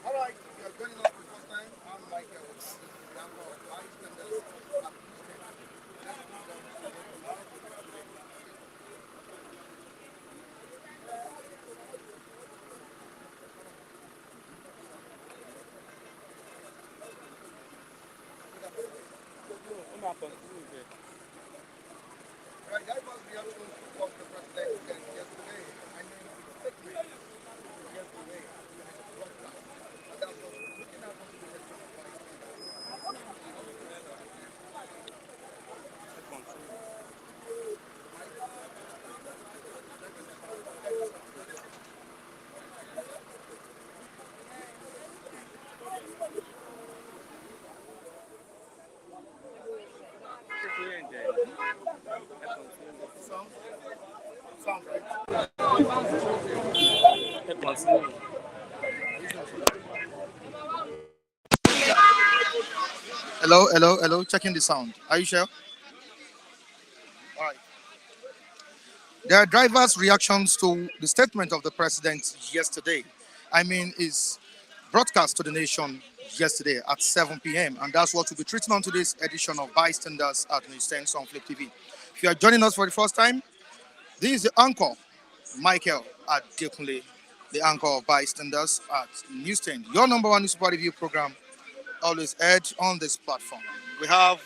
All right, you are joining us for the first time. I'm Michael. The anchor of bystanders at Houston. Let's put down the today for now. Right, that was the reaction to what the president said yesterday. I mean, his statement yesterday in his broadcast. And that's what we're looking at on the election of bystanders. Sound? Sound right? Hello, hello, hello. Checking the sound. Are you sure? All right. There are drivers' reactions to the statement of the president yesterday. I mean, his broadcast to the nation yesterday at 7 p.m. And that's what we'll be treating on today's edition of Bystanders at News 10 on Flip TV. If you are joining us for the first time, this is the anchor, Michael Adekunle, the anchor of Bystanders at News 10, your number one newspaper review program, always aired on this platform. We have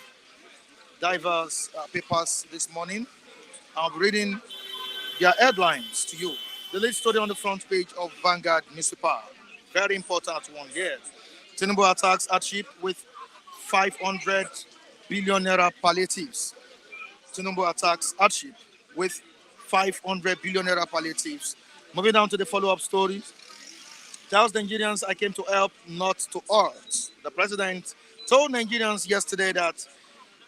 diverse papers this morning. I'll be reading their headlines to you. The lead story on the front page of Vanguard newspaper. Very important one here. Tinubu attacks hardship with 500 billion naira palliatives. Tinubu attacks hardship with 500 billion naira palliatives. Moving down to the follow-up story. Tells Nigerians I came to help, not to hurt. The president told Nigerians yesterday that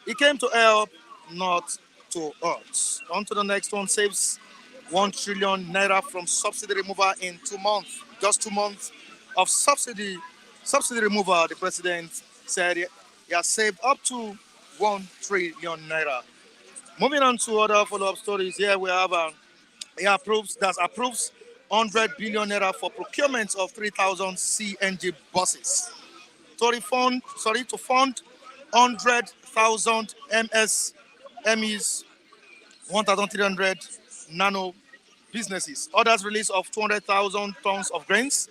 he came to help, not to hurt. On to the next one. Saves 1 trillion naira from subsidy removal in 2 months. Just 2 months of subsidy removal. The president said he has saved up to 1 trillion naira. Moving on to other follow-up stories. Here we have he approves 100 billion naira for procurement of 3,000 CNG buses to fund 100,000 MSMEs, 1,300 nano businesses. Orders release of 200,000 tons of grains.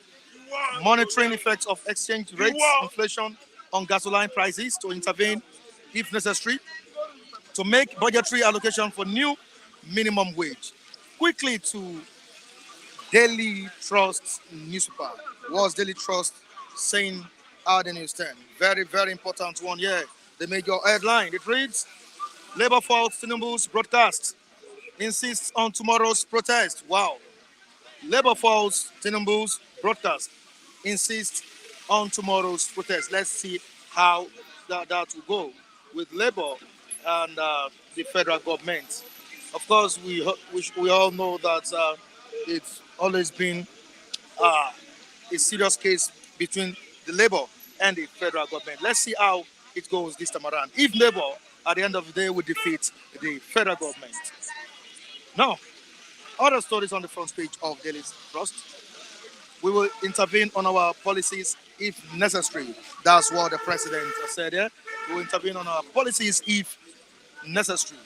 Monitoring effects of exchange rates, inflation on gasoline prices to intervene if necessary. To make budgetary allocation for new minimum wage. Quickly to Daily Trust newspaper. What's Daily Trust saying out in news 10? Very, very important one here. The major headline. It reads, Labour faults Tinubu's broadcast. Insists on tomorrow's protest. Wow. Labour faults Tinubu's broadcast. Insists on tomorrow's protest. Let's see how that will go with Labour and the federal government. Of course, we all know that it's always been a serious case between the Labour and the federal government. Let's see how it goes this time around. If Labour, at the end of the day, will defeat the federal government. Now, other stories on the front page of Daily Trust. We will intervene on our policies if necessary. That's what the president said here. We will intervene on our policies if necessary.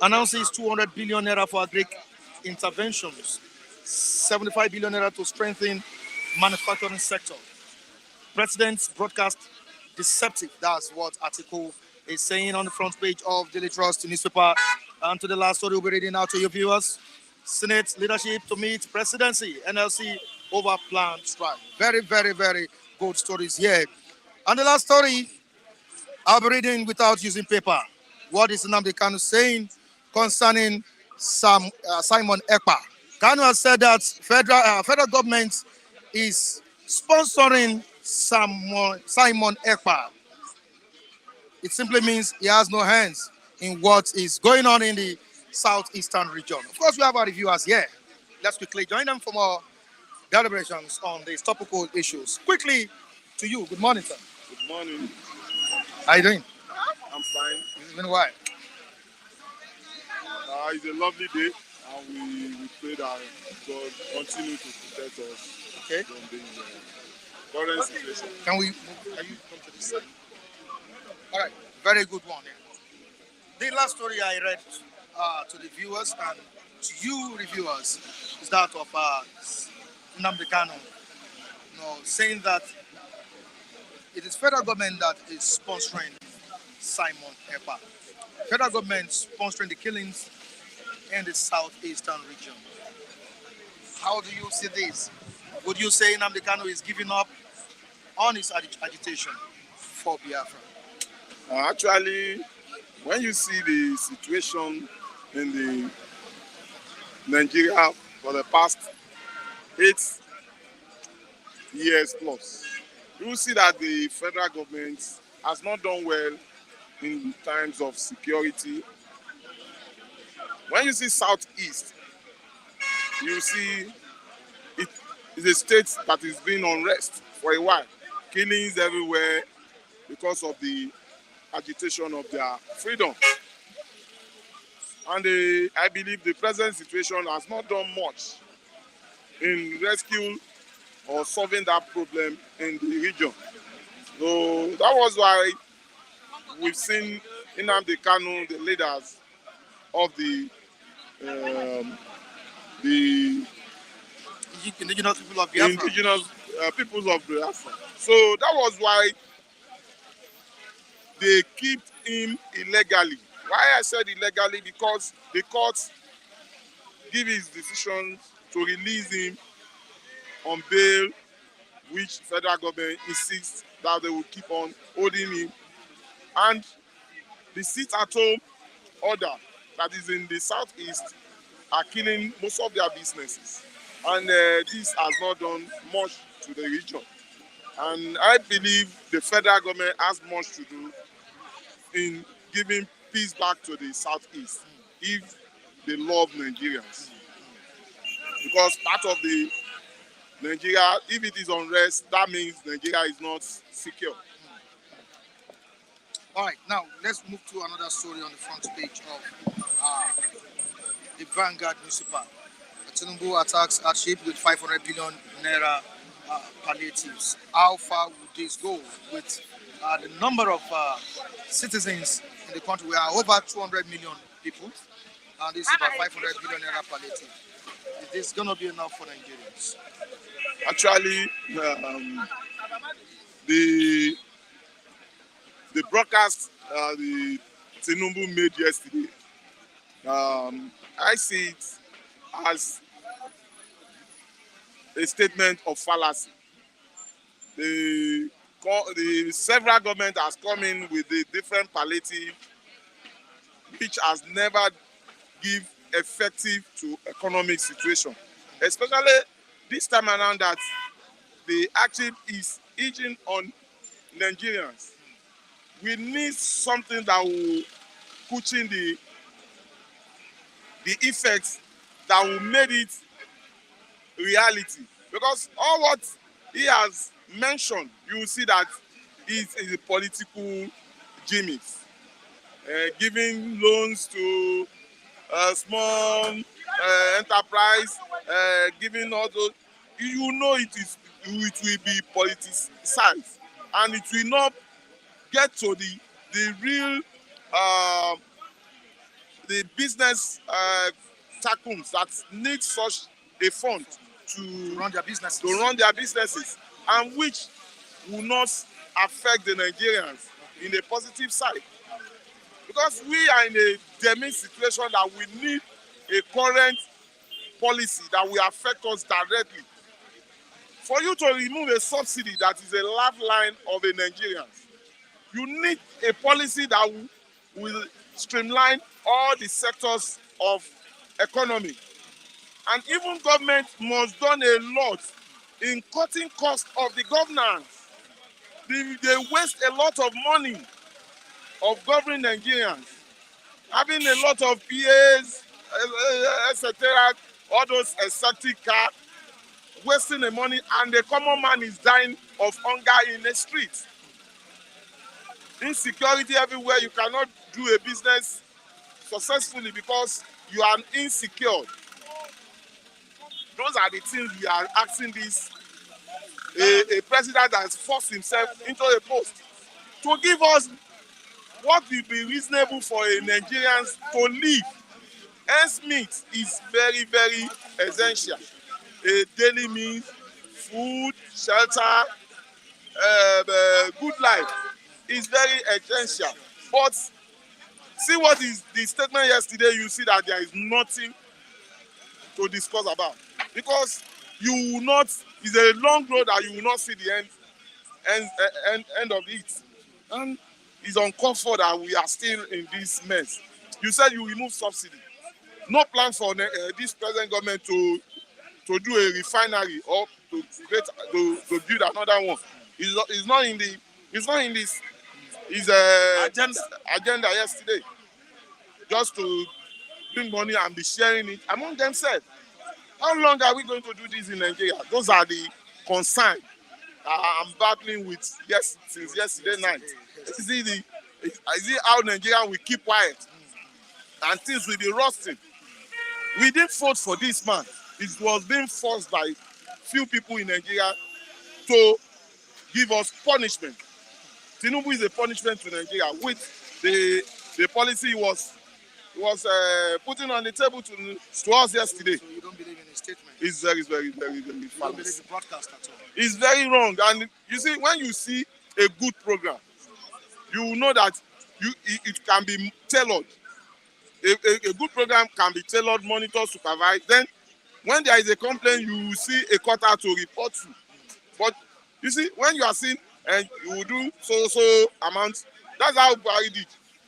Announces 200 billion naira for agri interventions, 75 billion naira to strengthen manufacturing sector. President's broadcast deceptive. That's what article is saying on the front page of Daily Trust newspaper. And to the last story we'll be reading out to your viewers. Senate leadership to meet presidency, NLC over planned strike. Very, very, very good stories here. And the last story, I'll be reading without using paper. What is Nnamdi Kanu saying concerning Simon Ekpa? Kanu has said that federal government is sponsoring Simon Ekpa. It simply means he has no hands in what is going on in the southeastern region. Of course, we have our reviewers here. Let's quickly join them for more deliberations on these topical issues. Quickly to you. Good morning, sir. Good morning. How are you doing? I'm fine. It's been a while. It's a lovely day, and we pray that God continue to protect us Okay. from this current situation. Can we move? Can you come to this side? All right. Very good one. The last story I read to the viewers and to you reviewers is that of Nnamdi Kanu, saying that it is federal government that is sponsoring Simon Ekpa. Federal government sponsoring the killings in the southeastern region. How do you see this? Would you say Nnamdi Kanu is giving up on his agitation for Biafra? Actually, when you see the situation in the Nigeria for the past 8 years plus, you will see that the federal government has not done well in times of security. When you see Southeast, you see it is a state that is being unrest for a while, killings everywhere because of the agitation of their freedom. And I believe the present situation has not done much in rescue or solving that problem in the region. So that was why we've seen Nnamdi Kanu, the leaders of the Indigenous people of Biafra. indigenous peoples of Biafra. So that was why they kept him illegally. Why I said illegally? Because the courts give his decision to release him on bail, which federal government insists that they will keep on holding him. And the sit-at-home order that is in the southeast are killing most of their businesses. And this has not done much to the region. And I believe the federal government has much to do in giving peace back to the southeast if they love Nigerians. Because part of the Nigeria, if it is unrest, that means Nigeria is not secure. All right, now let's move to another story on the front page of the Vanguard newspaper. Tinubu attacks hardship with 500 billion naira palliatives. How far would this go with the number of citizens in the country? We are over 200 million people, and this is about 500 billion naira palliative. Is this going to be enough for Nigerians? Actually, the broadcast the Tinubu made yesterday, I see it as a statement of fallacy. The several government has come in with a different palliative, which has never give effective to economic situation, especially this time around that the active is eating on Nigerians. We need something that will cushion the effects that will make it reality. Because all what he has mentioned, you will see that it is a political gimmick. Giving loans to small enterprise, giving all those, you know it will be politicized, and it will not get to the real the business tycoons that need such a fund to run their businesses. And which will not affect the Nigerians in a positive side. Because we are in a demi situation that we need a current policy that will affect us directly. For you to remove a subsidy that is a lifeline of a Nigerian, you need a policy that will streamline all the sectors of economy. And even government must do a lot in cutting costs of the governance. They waste a lot of money of governing Nigerians, having a lot of PAs, etc., all those exotic cars, wasting the money, and the common man is dying of hunger in the street. Insecurity everywhere. You cannot do a business successfully because you are insecure. Those are the things we are asking this a president that has forced himself into a post to give us what will be reasonable for a Nigerians to live. Ends meat is very, very essential. A daily meal, food, shelter, good life is very essential. But see what is the statement yesterday, you see that there is nothing to discuss about. Because you will not, it's a long road that you will not see the end of it. And it's uncomfortable that we are still in this mess. You said you remove subsidy. No plan for this present government to do a refinery or to create to build another one. It's not in this his agenda yesterday. Just to bring money and be sharing it among themselves. How long are we going to do this in Nigeria? Those are the concerns I'm battling with since yesterday night. Is it how Nigeria will keep quiet and things will be rusting? We didn't vote for this man. It was being forced by few people in Nigeria to give us punishment. Tinubu is a punishment to Nigeria with the policy he was putting on the table to us yesterday. So you don't believe in his statement? It's very, very, very, very You don't believe the broadcast at all? It's very wrong. And you see, when you see a good program, you will know that it can be tailored. A good program can be tailored, monitored, supervised. Then, when there is a complaint, you will see a quarter to report to. But you see, when you are seen and you will do so amount, that's how Buhari did.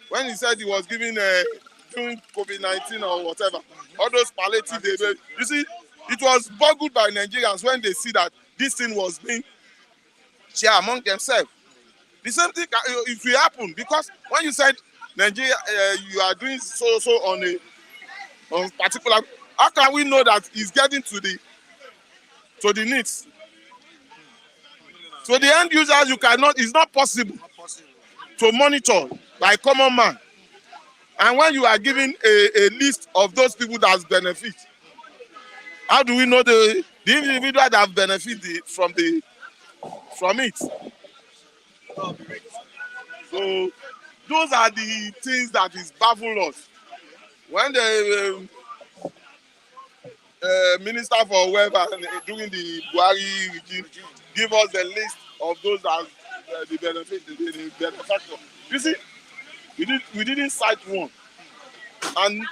When he said he was giving during COVID-19 or whatever, all those palliative, you see, it was boggled by Nigerians when they see that this thing was being shared among themselves. The same thing if it happen, because when you said Nigeria, you are doing so on particular, how can we know that it's getting to the needs? So the end users, you cannot. It's not possible to monitor by common man. And when you are giving a list of those people that benefit, how do we know the individual that benefit from it? So those are the things that is baffle us. When the minister for welfare during the Buhari regime give us the list of those that the benefactor. You see, we didn't cite one, and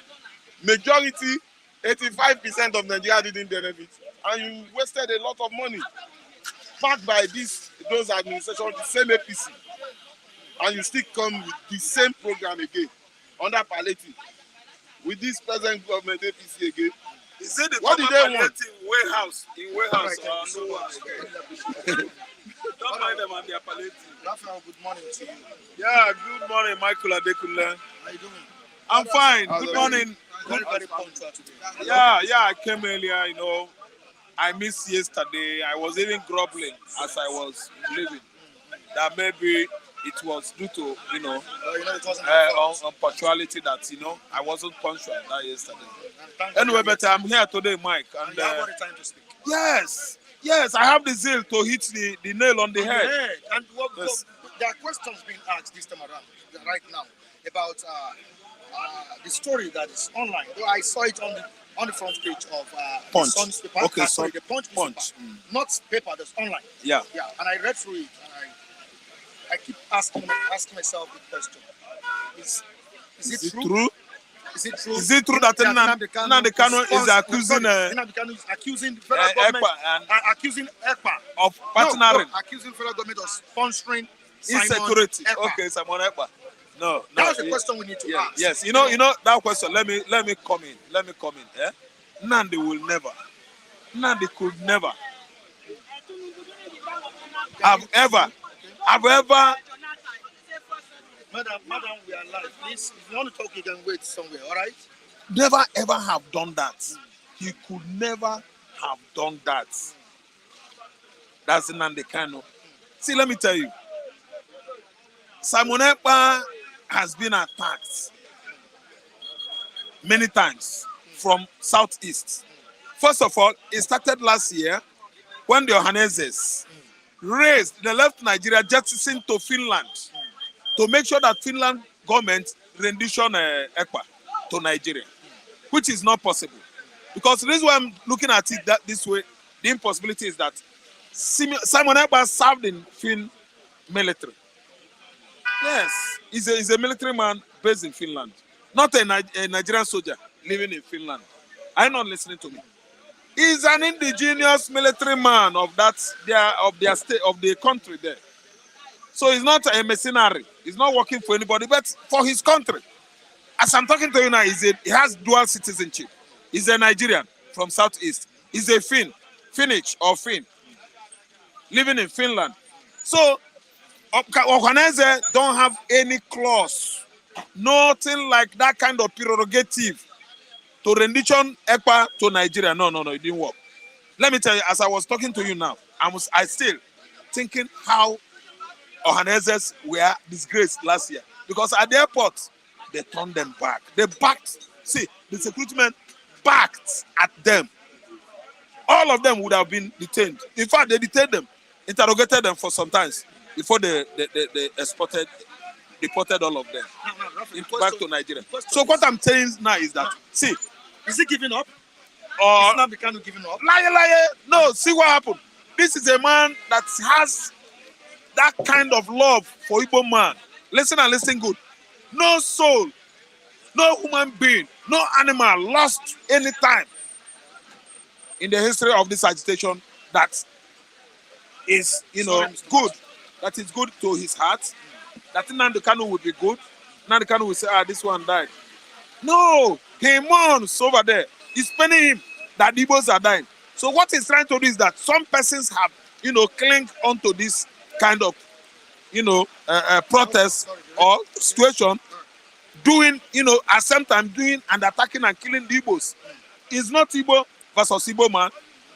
majority, 85% of Nigeria didn't benefit, and you wasted a lot of money backed by those administrations, the same APC, and you still come with the same program again under palliative with this present government APC again. Is it the what did they want? Warehouse or no one? Don't mind them and their palliative. Raphael, good morning to you. Yeah, good morning, Michael Adekunle. How you doing? I'm fine. Good morning. Very, very punctual today. Yeah, I came earlier, I missed yesterday. I was even grumbling as I was leaving that maybe it was due to, it wasn't unpunctuality that, I wasn't punctual that yesterday. Anyway, but I'm here today, Mike. And you have all the time to speak. Yes, I have the zeal to hit the nail on the head. And there are questions being asked this time around, right now, about the story that is online. I saw it on the front page of Punch. The Sun's paper. Okay, the Punch. Not paper, that's online. Yeah. And I read through it, and I keep asking myself the question: Is it true? Is it true? Is it true that Nnamdi Kanu is accusing Nnamdi Kanu is accusing the federal government accusing Ekpa of partnering? No, accusing federal government of sponsoring insecurity. Ekpa. Okay, Simon Ekpa. No. That's the question we need to ask. Yes, you know that question. Let me come in. Nnamdi will never. Nnamdi could never have ever. Madam, we are live. Please, if you want to talk, you can wait somewhere, all right? Never ever have done that. He could never have done that. That's Nnamdi Kanu. See, let me tell you. Simon Ekpa has been attacked. many times from southeast. First of all, it started last year when the Ohaneses they left Nigeria jettisoned to Finland to make sure that Finland government rendition Ekpa to Nigeria, which is not possible. Because the reason why I'm looking at it this way, the impossibility is that Simon Ekpa served in Finn military. Yes, he's a military man based in Finland, not a Nigerian soldier living in Finland. Are you not listening to me? He's an indigenous military man of their state, of the country there. So he's not a mercenary. He's not working for anybody, but for his country. As I'm talking to you now, he has dual citizenship. He's a Nigerian from Southeast. He's a Finnish or Finn, living in Finland. So Okanese don't have any clause, nothing like that kind of prerogative to rendition Ekpa to Nigeria. No, it didn't work. Let me tell you, as I was talking to you now, I still thinking how Ohaneses were disgraced last year. Because at the airport, they turned them back. They backed. See, the security men backed at them. All of them would have been detained. In fact, they detained them, interrogated them for some time before they deported all of them back to Nigeria. So what I'm saying now is that, see, Is he giving up? Or Is Nnamdi Kanu giving up? liar. No, see what happened. This is a man that has that kind of love for Igbo man. Listen and listen good. No soul, no human being, no animal lost any time in the history of this agitation that is, good. That is good to his heart. That Nnamdi Kanu would be good. Nnamdi Kanu will say, this one died. No, he mourns over there. It's paining him that the Igbos are dying. So what he's trying to do is that some persons have, cling onto this kind of, protest or situation, doing, at the same time doing and attacking and killing the Igbos. It's not Igbo versus Igbo man.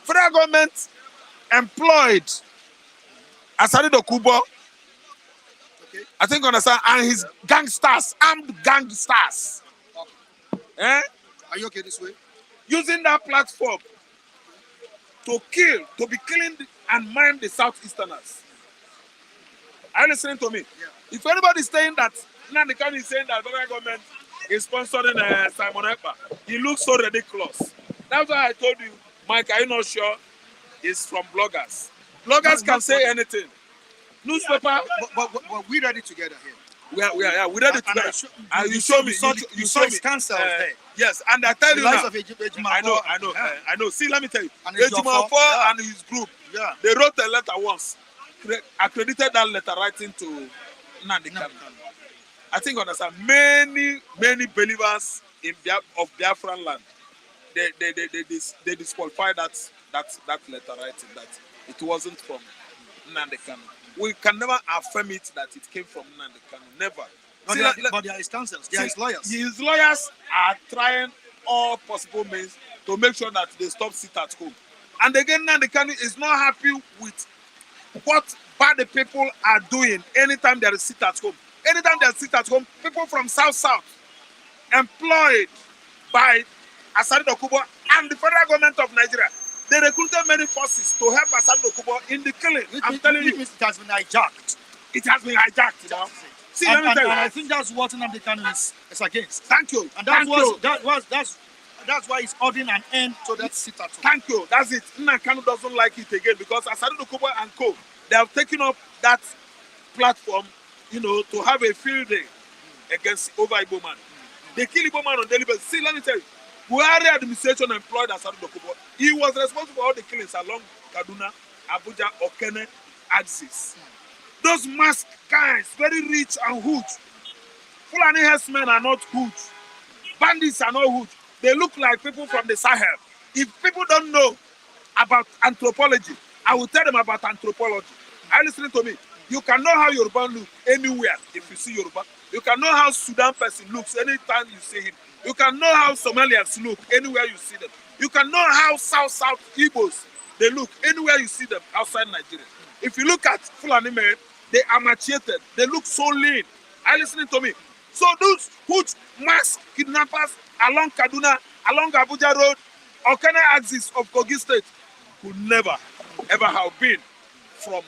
Federal government employed Asari Dokubo, I think understand, and his gangsters, armed gangsters. Are you okay this way? Using that platform to kill, to be killing and mime the Southeasterners. Are you listening to me? Yeah. If anybody is saying that, Nnamdi Kanu is saying that the federal government is sponsoring Simon Ekpa, he looks so ridiculous. That's why I told you, Mike, are you not sure? It's from bloggers. Bloggers can say anything. Newspaper. But we're ready together here. We ready together. And you show me. You saw his cancels there. Yes, and I tell The you likes now. of Ejima I know. See, let me tell you. And Ejima Ejiofor, and his group, Yeah. they wrote a letter once, accredited that letter writing to Nnamdi Kanu. I think understand many believers of Biafran land, they disqualified that letter writing that it wasn't from Nnamdi Kanu. We can never affirm it that it came from Nnamdi Kanu. Never. But they are his counsels. They are his lawyers. His lawyers are trying all possible means to make sure that they stop sit at home. And again, Nnamdi Kanu is not happy with what bad the people are doing anytime there is sit at home. Anytime they sit at home, people from South, employed by Asari Dokubo and the federal government of Nigeria, they recruited many forces to help Asari Dokubo in the killing. I'm telling you, it has been hijacked. it has been hijacked. You know? See, let me tell you. And I think that's what Nnamdi Kanu is against. Thank you. And Thank you. that's why he's ordering an end to that sit at home. Thank you. That's it. Nnamdi Kanu doesn't like it again because Asari Dokubo and co, they have taken up that platform, to have a field day against over Igbo man. They kill Igbo man on daily basis. See, let me tell you, Buhari administration employed Asari Dokubo. He was responsible for all the killings along Kaduna, Abuja, Okene axis. Those masked guys, very rich and huge. Fulani herdsmen are not huge. Bandits are not huge. They look like people from the Sahel. If people don't know about anthropology, I will tell them about anthropology. Are you listening to me? You can know how Yoruba look anywhere if you see Yoruba. You can know how Sudan person looks anytime you see him. You can know how Somalians look anywhere you see them. You can know how South Igbos they look anywhere you see them outside Nigeria. If you look at Fulani men, they are emaciated. They look so lean. Are you listening to me? So those huge mass kidnappers along Kaduna, along Abuja Road, or Kenya axis of Kogi State could never, ever have been from,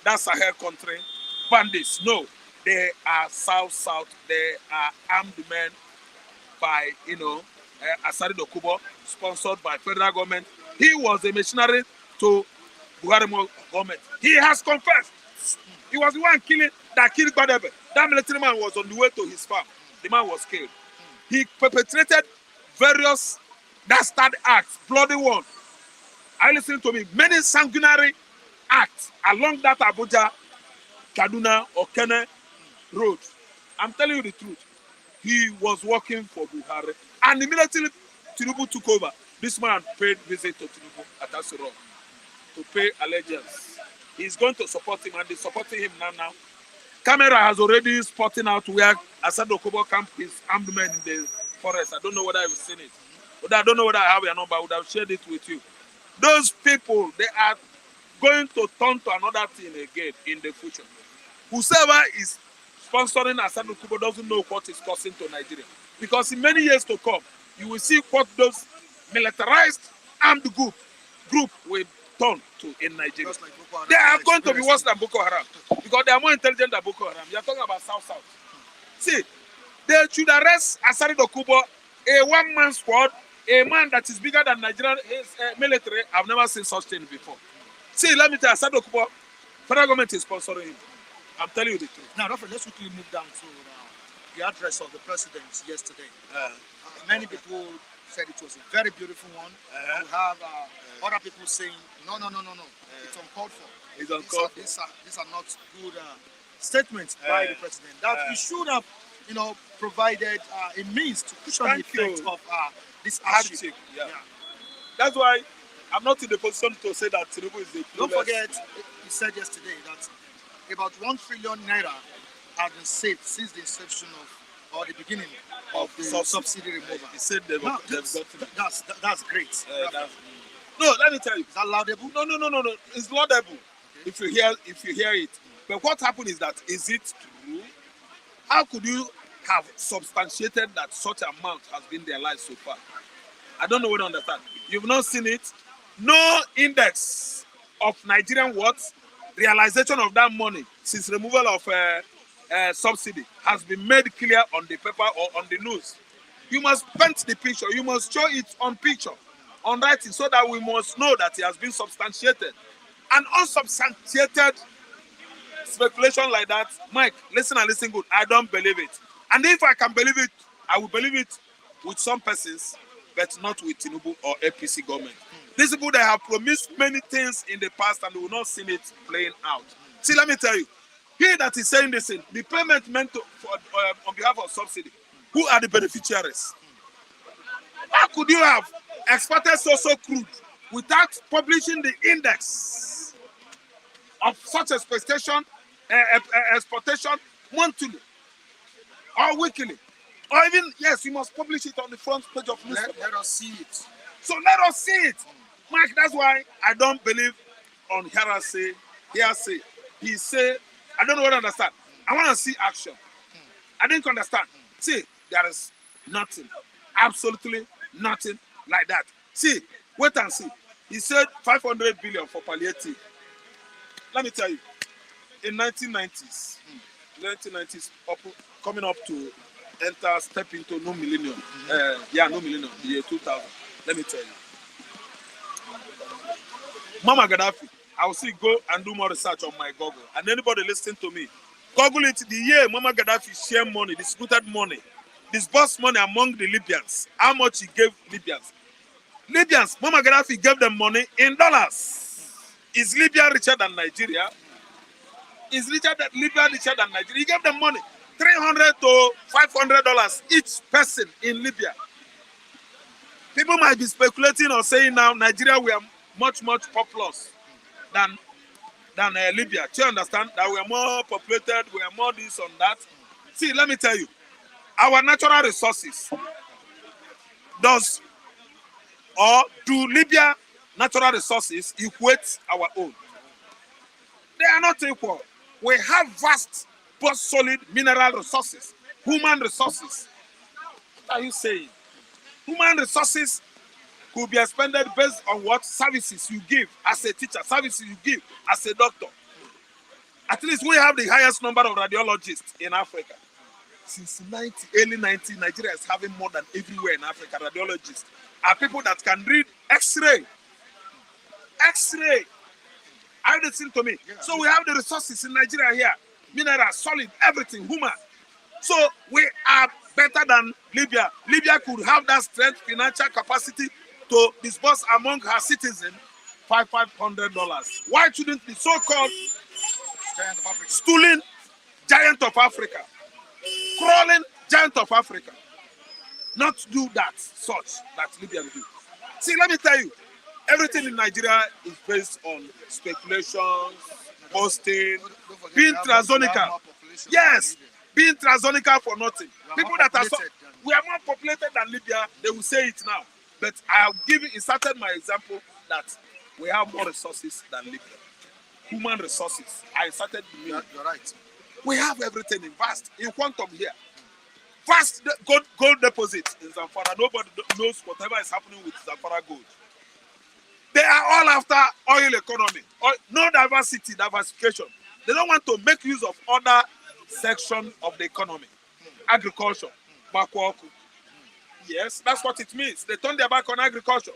that Sahel country bandits. No, they are South. They are armed men by, Asari Dokubo, sponsored by federal government. He was a missionary to Buhari government. He has confessed. He was the one that killed Badebe. That military man was on the way to his farm. The man was killed. He perpetrated various dastard acts, bloody one. Are you listening to me? Many sanguinary acts along that Abuja, Kaduna, or Kene road. I'm telling you the truth. He was working for Buhari. And immediately Tinubu took over. This man paid visit to Tinubu at Asoro to pay allegiance. He's going to support him, and they're supporting him now. Camera has already spotting out where Asado Kobo camp his armed men in the forest. I don't know whether I've seen it. But I don't know whether I have your number. I would have shared it with you. Those people, they are going to turn to another thing again in the future. Whoever is sponsoring Asado Kobo doesn't know what is causing to Nigeria. Because in many years to come, you will see what those militarized armed group will turn to in Nigeria. Like they are going to be worse than Boko Haram because they are more intelligent than Boko Haram. You are talking about South. See, they should arrest Asari Dokubo, a one-man squad, a man that is bigger than Nigerian military. I've never seen such thing before. See, let me tell you, Asari Dokubo, federal government is sponsoring him. I'm telling you the truth. Now, Rafa, let's quickly move down to the address of the president yesterday. Many people said it was a very beautiful one. We have other people saying, no. It's uncalled for. It's uncalled for. These are not good statements by the president. That we should have, provided a means to cushion the effect of this hardship. Yeah. That's why I'm not in the position to say that Tinubu is the Don't forget, he said yesterday that about 1 trillion naira has been saved since the inception or the beginning of the subsidy removal. He said they've got it. That's great. No, let me tell you. Is that laudable? No. It's laudable if you hear it. But what happened is that, is it true? How could you have substantiated that such amount has been their life so far? I don't know what to understand. You've not seen it. No index of Nigerian realization of that money since removal of subsidy has been made clear on the paper or on the news. You must paint the picture. You must show it on picture, on writing, so that we must know that it has been substantiated. An unsubstantiated speculation like that, Mike, listen and listen good. I don't believe it. And if I can believe it, I will believe it with some persons, but not with Tinubu or APC government. These people, they have promised many things in the past and they will not see it playing out. See, let me tell you, he that is saying this, the payment meant on behalf of subsidy, who are the beneficiaries? How could you have exported so crude without publishing the index of such exportation monthly or weekly? Or even, yes, you must publish it on the front page of newspaper. Let us see it. So let us see it. Mike, that's why I don't believe on hearsay. He say, I don't know what to understand. I want to see action. I didn't understand. See, there is nothing, absolutely nothing like that. See, wait and see. He said 500 billion for palliative. Let me tell you, in 1990s, coming up to step into no millennium. No millennium, the year 2000. Let me tell you. Mama Gaddafi, I will see go and do more research on my Google. And anybody listening to me, Google it, the year Mama Gaddafi shared money, distributed money, disbursed money among the Libyans. How much he gave Libyans? Mama Gaddafi gave them money in dollars. Is Libya richer than Nigeria? Is Libya richer than Nigeria? He gave them money, $300 to $500 each person in Libya. People might be speculating or saying now Nigeria we are much populous than Libya. Do you understand that we are more populated, we are more this and that? See, let me tell you, our natural resources do Libya natural resources equate our own? They are not equal. We have vast but solid mineral resources. Human resources. What are you saying? Human resources could be expended based on what services you give as a teacher, services you give as a doctor. At least we have the highest number of radiologists in Africa. Since early 90s, Nigeria is having more than everywhere in Africa. Radiologists are people that can read X-ray. X-ray. Are you listening to me? Yeah. So we have the resources in Nigeria here. Minerals, solid, everything, human. So we are better than Libya. Libya could have that strength, financial capacity to disburse among her citizens $500. Why shouldn't the so-called Giant of Africa. stooling giant of Africa, crawling giant of Africa, not do that such that Libya will do? See, let me tell you, everything in Nigeria is based on speculations, boasting, Don't forget being we have more transonical. population Yes, than Libya. being transonical for nothing. We are People more that are so, populated than- we are more populated than Libya, they will say it now. But I have inserted my example that we have more resources than Libya. Human resources. I inserted the meaning. You're right. We have everything in vast, in quantum here. Vast gold deposit in Zamfara. Nobody knows whatever is happening with Zamfara gold. They are all after oil economy. No diversification. They don't want to make use of other sections of the economy. Agriculture. Bakwaku. Yes, that's what it means. They turn their back on agriculture.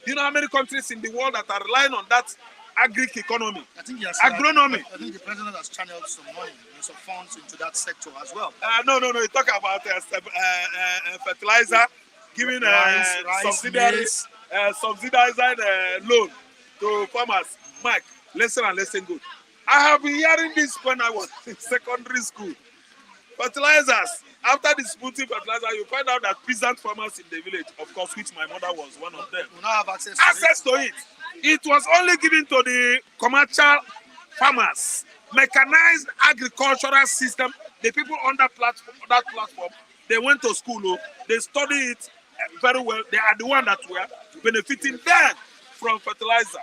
Do you know how many countries in the world that are relying on that agric economy? I think yes. Agronomy. I think the president has channeled some money, some funds into that sector as well. No. You talk about fertilizer, giving Rice, subsidized loan to farmers. Mike, listen and listen good. I have been hearing this when I was in secondary school. Fertilizers. After distributing fertilizer, you find out that peasant farmers in the village, of course, which my mother was one of them, We now have access access to it. It was only given to the commercial farmers. Mechanized agricultural system. The people on that platform, they went to school. They studied it very well. They are the one that were benefiting then from fertilizer.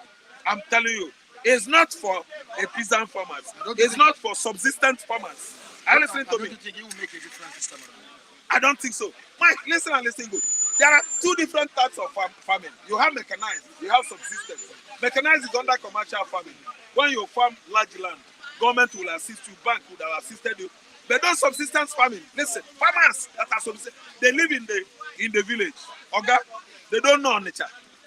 I'm telling you, it's not for a peasant farmers. It's not for subsistence farmers. Are you listening to me? Do you think it will make a difference this time around? I don't think so. Mike, listen and listen good. There are two different types of farming. You have mechanized, you have subsistence. Mechanized is under commercial farming. When you farm large land, government will assist you, bank would have assisted you. But those subsistence farming, listen, farmers that are subsistence, they live in the village. Okay? They don't know nature.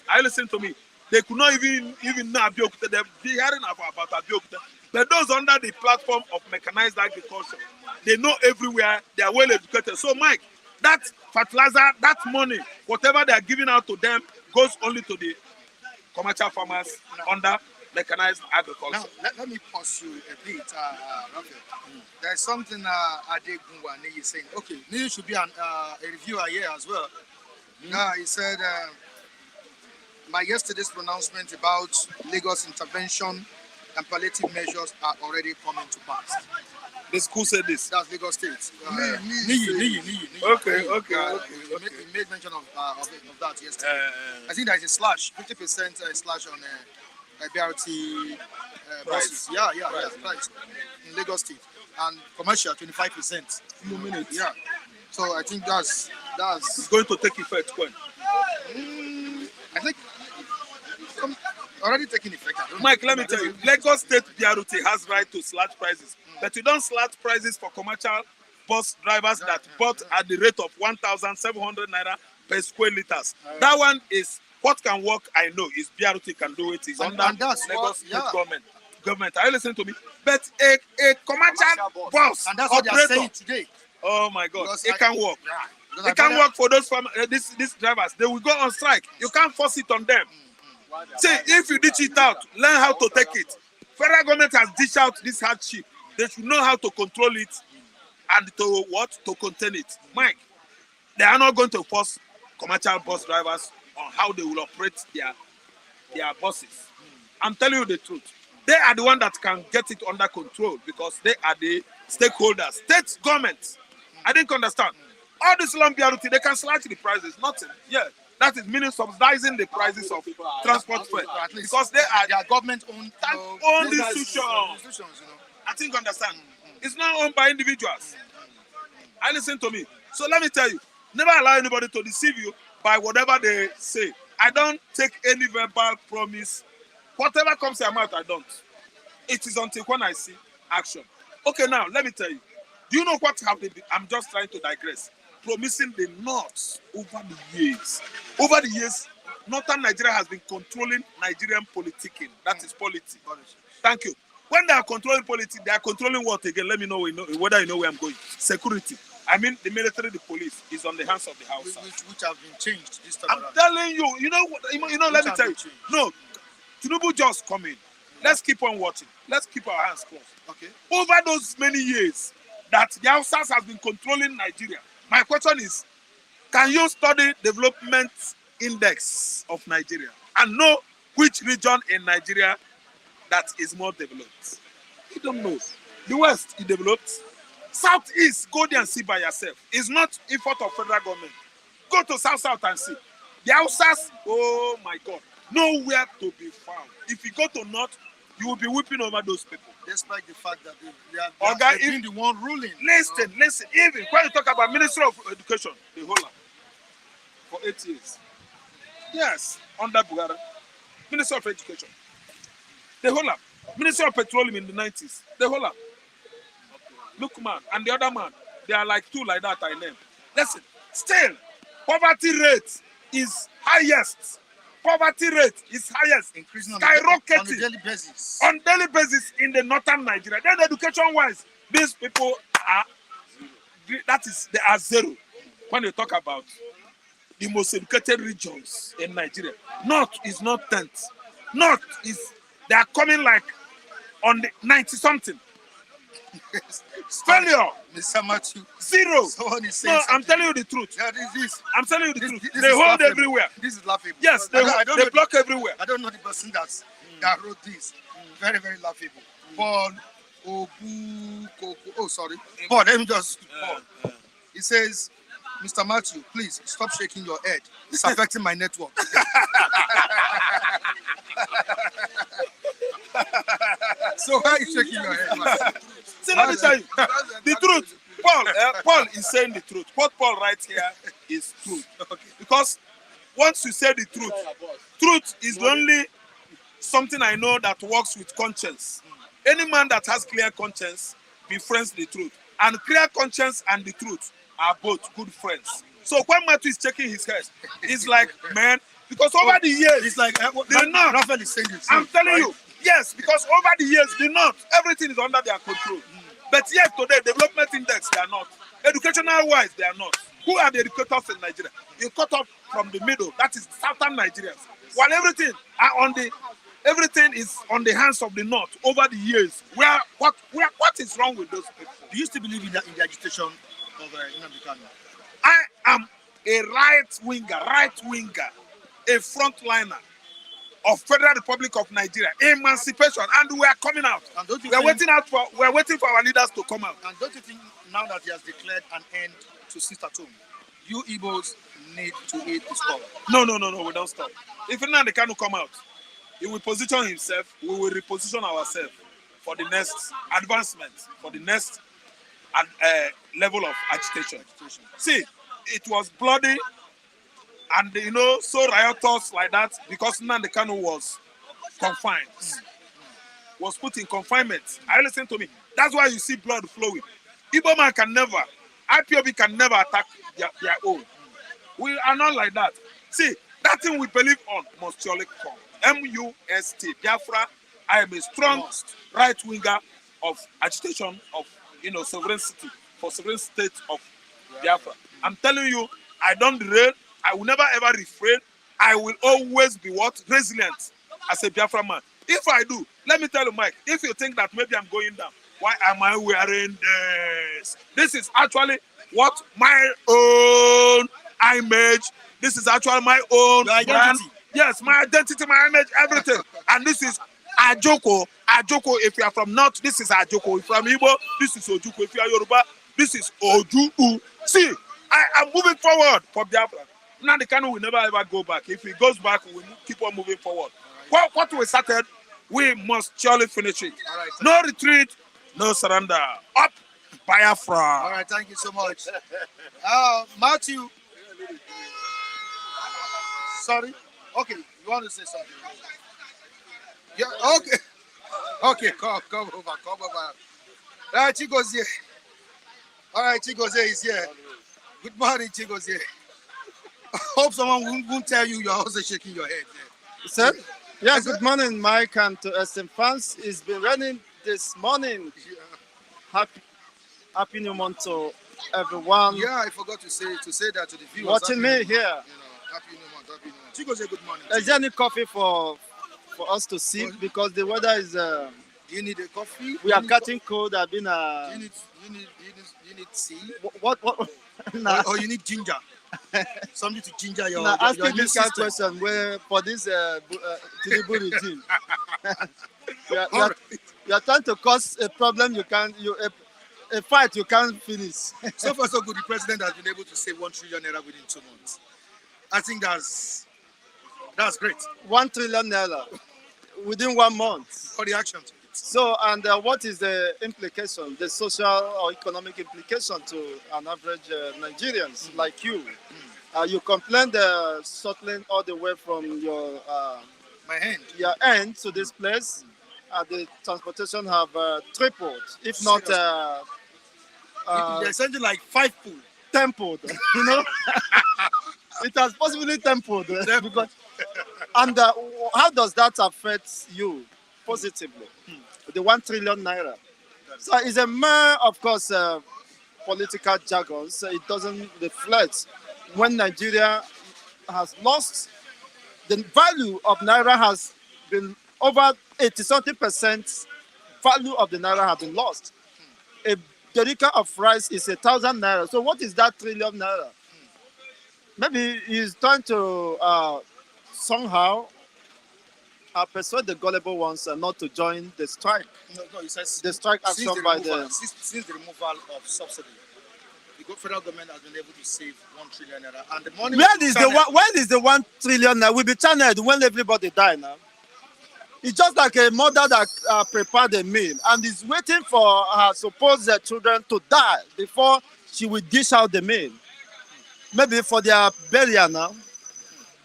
Are you listening to me? They could not even know Abiyokuta. They're hearing about Abiyokuta. But those under the platform of mechanized agriculture, they know everywhere, they are well educated. So Mike, that fertilizer, that money, whatever they are giving out to them, goes only to the commercial farmers under mechanized agriculture. Now, let me pause you a bit, Raphael. There's something Ade Gungwa is saying. Okay, Neil should be a reviewer here as well. Now, he said, my yesterday's pronouncement about Lagos intervention and palliative measures are already coming to pass. The school said this. That's Lagos State. Okay. He made mention of that yesterday. I think there's a slash, 50% slash on BRT buses. Yeah, price in Lagos State. And commercial, 25%. Few minutes. Yeah. So I think that's It's going to take effect when? I think already taking effect. Mike, let me tell you, Lagos State BRT has right to slash prices, but you don't slash prices for commercial bus drivers that bought at the rate of 1,700 naira per square liters. That one is what can work. I know is BRT can do it. It's under that's Lagos State government. Are you listening to me? But a commercial bus and that's what they're saying today. Oh my God, Because it can work. Yeah, It can work for those these drivers. They will go on strike. You can't force it on them. See, if you ditch it out, learn how to take it. Federal government has dished out this hardship. They should know how to control it and to contain it. Mike, they are not going to force commercial bus drivers on how they will operate their buses. I'm telling you the truth. They are the one that can get it under control because they are the stakeholders. State government. I didn't understand. All this long BRT, they can slash the prices. Nothing. Yeah. That is meaning subsidizing the prices of transport fare because they are government-owned institutions. I think understand. It's not owned by individuals. I listen to me. So let me tell you, never allow anybody to deceive you by whatever they say. I don't take any verbal promise. Whatever comes to your mouth, I don't. It is until when I see action. Okay, now let me tell you. Do you know what have they been? I'm just trying to digress. Promising the North over the years. Over the years, Northern Nigeria has been controlling Nigerian politicking. That is politics. Thank you. When they are controlling politics, they are controlling what again? Let me know, whether you know where I'm going. Security. I mean, the military, the police is on the hands of the house. Which have been changed this time I'm around. telling you, let me tell you. No, Tinubu just come in. Let's keep on watching. Let's keep our hands closed. Okay. Over those many years that the Hausas has been controlling Nigeria, my question is, can you study development index of Nigeria and know which region in Nigeria that is more developed? You don't know. The West is developed. Southeast, go there and see by yourself. It's not effort of federal government. Go to South and see. The Hausas, oh my God, nowhere to be found. If you go to North, you will be weeping over those people. Despite the fact that they've been the one ruling. Listen. Even when you talk about Ministry of Education, the whole lot, for 8 years. Yes, under Buhari. Ministry of Education. The whole lot. Ministry of Petroleum in the 90s. The whole lot. Look, man, and the other man, they are like two like that I named. Listen, still, poverty rate is highest. Poverty rate is highest, increasing skyrocketing on a daily basis. On daily basis in the northern Nigeria. Then education-wise, these people are they are zero. When you talk about the most educated regions in Nigeria, North is not 10th. North is they are coming like on the 90-something. Failure. Mr. Matthew. Zero. Someone is saying I'm telling you the truth. Yeah, this. I'm telling you the truth. This They hold laughable. everywhere. This is laughable. Yes, they block everywhere. I don't know the person that wrote this. Very, very laughable. Paul Obukoko. Oh, sorry. Paul, let me just. Paul. He says, Mr. Matthew, please stop shaking your head. It's affecting my network. So why are you shaking your head, man? See, let me tell you, the truth. Paul is saying the truth. What Paul writes here is truth. Okay. Because once you say the truth is the only something I know that works with conscience. Any man that has clear conscience befriends the truth. And clear conscience and the truth are both good friends. So when Matthew is checking his head, it's like, man, because over the years, it's like Raphael is saying this. I'm telling you, yes, because over the years, the North, everything is under their control. But yet today, development index, they are not. Educational wise, they are not. Who are the educators in Nigeria? You cut off from the middle, that is southern Nigerians. While everything is on the hands of the North over the years. What is wrong with those people? Do you still believe in the agitation of Nnamdi Kanu? I am a right winger, a frontliner of Federal Republic of Nigeria, emancipation, and we are coming out. We are waiting for our leaders to come out. And don't you think now that he has declared an end to sit at home, you Igbos need to eat the stop? No, we don't stop. If Nnamdi Kanu come out, he will position himself, we will reposition ourselves for the next advancement, for the next level of agitation. See, it was bloody and so riotous like that because Nnamdi Kanu was confined, was put in confinement. Listen to me. That's why you see blood flowing. Igbo man can never, IPOB can never attack their own. We are not like that. See, that thing we believe on must surely come. MUST, Biafra. I am a strong right winger of agitation of sovereignty for sovereign state of Biafra. I'm telling you, I don't derail. I will never ever refrain. I will always be resilient as a Biafra man. If I do, let me tell you, Mike, if you think that maybe I'm going down, why am I wearing this? This is actually what my own image. This is actually my own brand. Yes, my identity, my image, everything. And this is Ajoko. Ajoko, if you are from North, this is Ajoko. If you are from Igbo, this is Ojuku. If you are Yoruba, this is Ojuku. See, I am moving forward for Biafra. Nnamdi Kanu will never ever go back. If he goes back, we will keep on moving forward. What we started, we must surely finish it. No retreat, no surrender. Up Biafra. All right, thank you so much. Matthew. Sorry. Okay, you want to say something? Yeah. Okay. Okay. Come over. Come over. Chigozie. All right, Chigozie is here. Good morning, Chigozie. Hope someone won't tell you you're also shaking your head. Sir? Yeah, good morning, Mike, and to SM fans. It's been raining this morning. Happy New Month to everyone Yeah, I forgot to say that to the viewers. watching me Happy New Month. here. Happy New Month. Happy New Month. Chigozie, good morning. Is there any coffee for us to sip? Because the weather is. Do you need a coffee? We are catching cold. I've been. You need tea? What? Nah, Or you need ginger? Something to ginger your nah, your asking immune this kind of system. question where for this Tinubu regime, All right. you are trying to cause a problem a fight you can't finish. So far, so good. The president has been able to save 1 trillion naira within 2 months. I think that's great 1 trillion naira within 1 month. for the action to it. So, and what is the implication, the social or economic implication to an average Nigerians like you? You complained shuttling all the way from My hand. your end to this place. The transportation have tripled, if not They're sending like 5 pool. templed. You know, it has possibly templed. Because, and how does that affect you positively? The 1 trillion naira. So it's a mere, of course, political jargon. So it doesn't reflect when Nigeria has lost. The value of naira has been over 80-something% value of the naira have been lost. A derica of rice is 1,000 naira. So what is that trillion naira? Maybe he's trying to somehow persuade the gullible ones not to join the strike. No, it says The strike action by since the removal of subsidy, the federal government has been able to save 1 trillion naira, and the money. Where is the 1 trillion naira? Will be channeled when everybody die now. It's just like a mother that prepared a meal and is waiting for her supposed children to die before she will dish out the meal. Maybe for their burial now.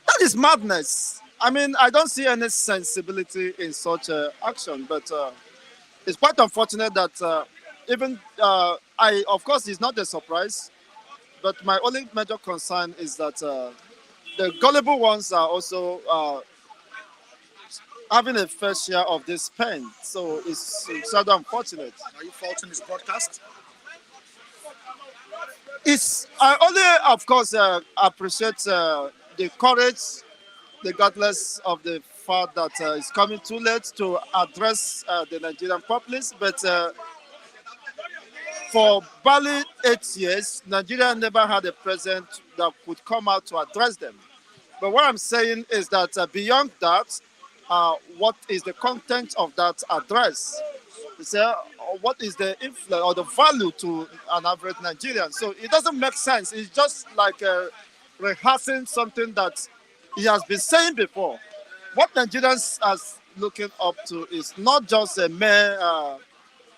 That is madness. I mean, I don't see any sensibility in such action, but it's quite unfortunate that even of course, it's not a surprise, but my only major concern is that the gullible ones are also having a fair share of this pain. So it's rather unfortunate. Are you faulting this broadcast? I only, of course, appreciate the courage, regardless of the fact that it's coming too late to address the Nigerian populace. But for barely 8 years, Nigeria never had a president that could come out to address them. But what I'm saying is that beyond that, what is the content of that address? What is the influence or the value to an average Nigerian? So it doesn't make sense. It's just like rehearsing something that he has been saying before. What Nigerians are looking up to is not just a mere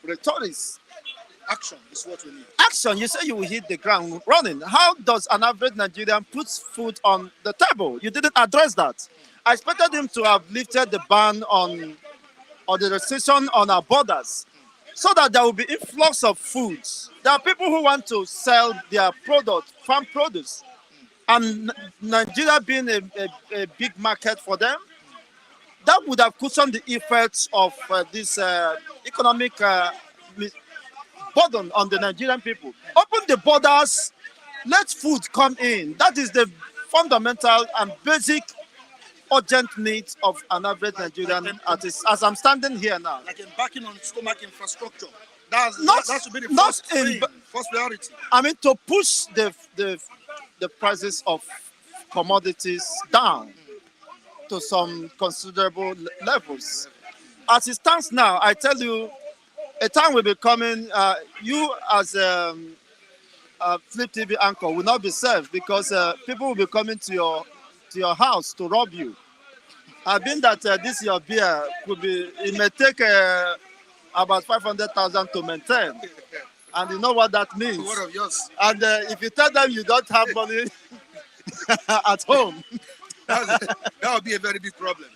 rhetoric. Action is what we need. Action, you say you will hit the ground running. How does an average Nigerian put food on the table? You didn't address that. I expected him to have lifted the ban on or the restriction on our borders so that there will be influx of foods. There are people who want to sell their product, farm produce, and Nigeria being a big market for them, that would have cushioned the effects of this economic burden on the Nigerian people. Open the borders, let food come in. That is the fundamental and basic urgent needs of an average Nigerian artist. As I'm standing here now. Like embarking on stomach infrastructure. That should be the first priority. I mean, to push the prices of commodities down to some considerable levels. As it stands now, I tell you, a time will be coming. You as a Flip TV anchor will not be safe because people will be coming to your house to rob you. I've been that this your beer could be. It may take about 500,000 to maintain. And you know what that means. What of yours? And if you tell them you don't have money at home, That would be a very big problem.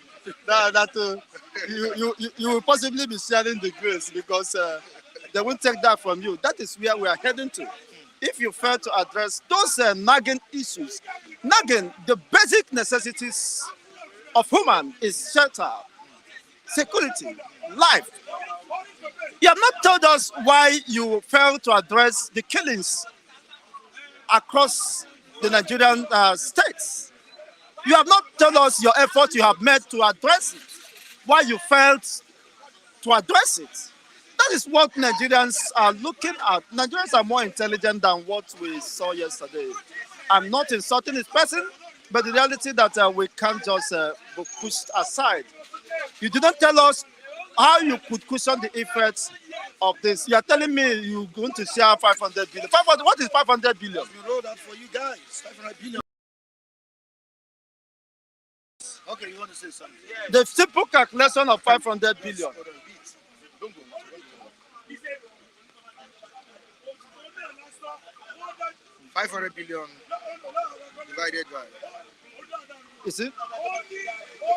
you will possibly be sharing the grace because they won't take that from you. That is where we are heading to. If you fail to address those nagging issues, nagging the basic necessities of human is shelter, security, life. You have not told us why you failed to address the killings across the Nigerian states. You have not told us your effort you have made to address it, why you failed to address it. That is what Nigerians are looking at. Nigerians are more intelligent than what we saw yesterday. I'm not insulting this person, but the reality that we can't just be pushed aside. You did not tell us how you could cushion the effects of this. You are telling me you're going to share 500 billion. 500, what is 500 billion? We wrote that for you guys. 500 billion. Okay, you want to say something? The simple calculation of 500 billion. 500 billion divided by. You see?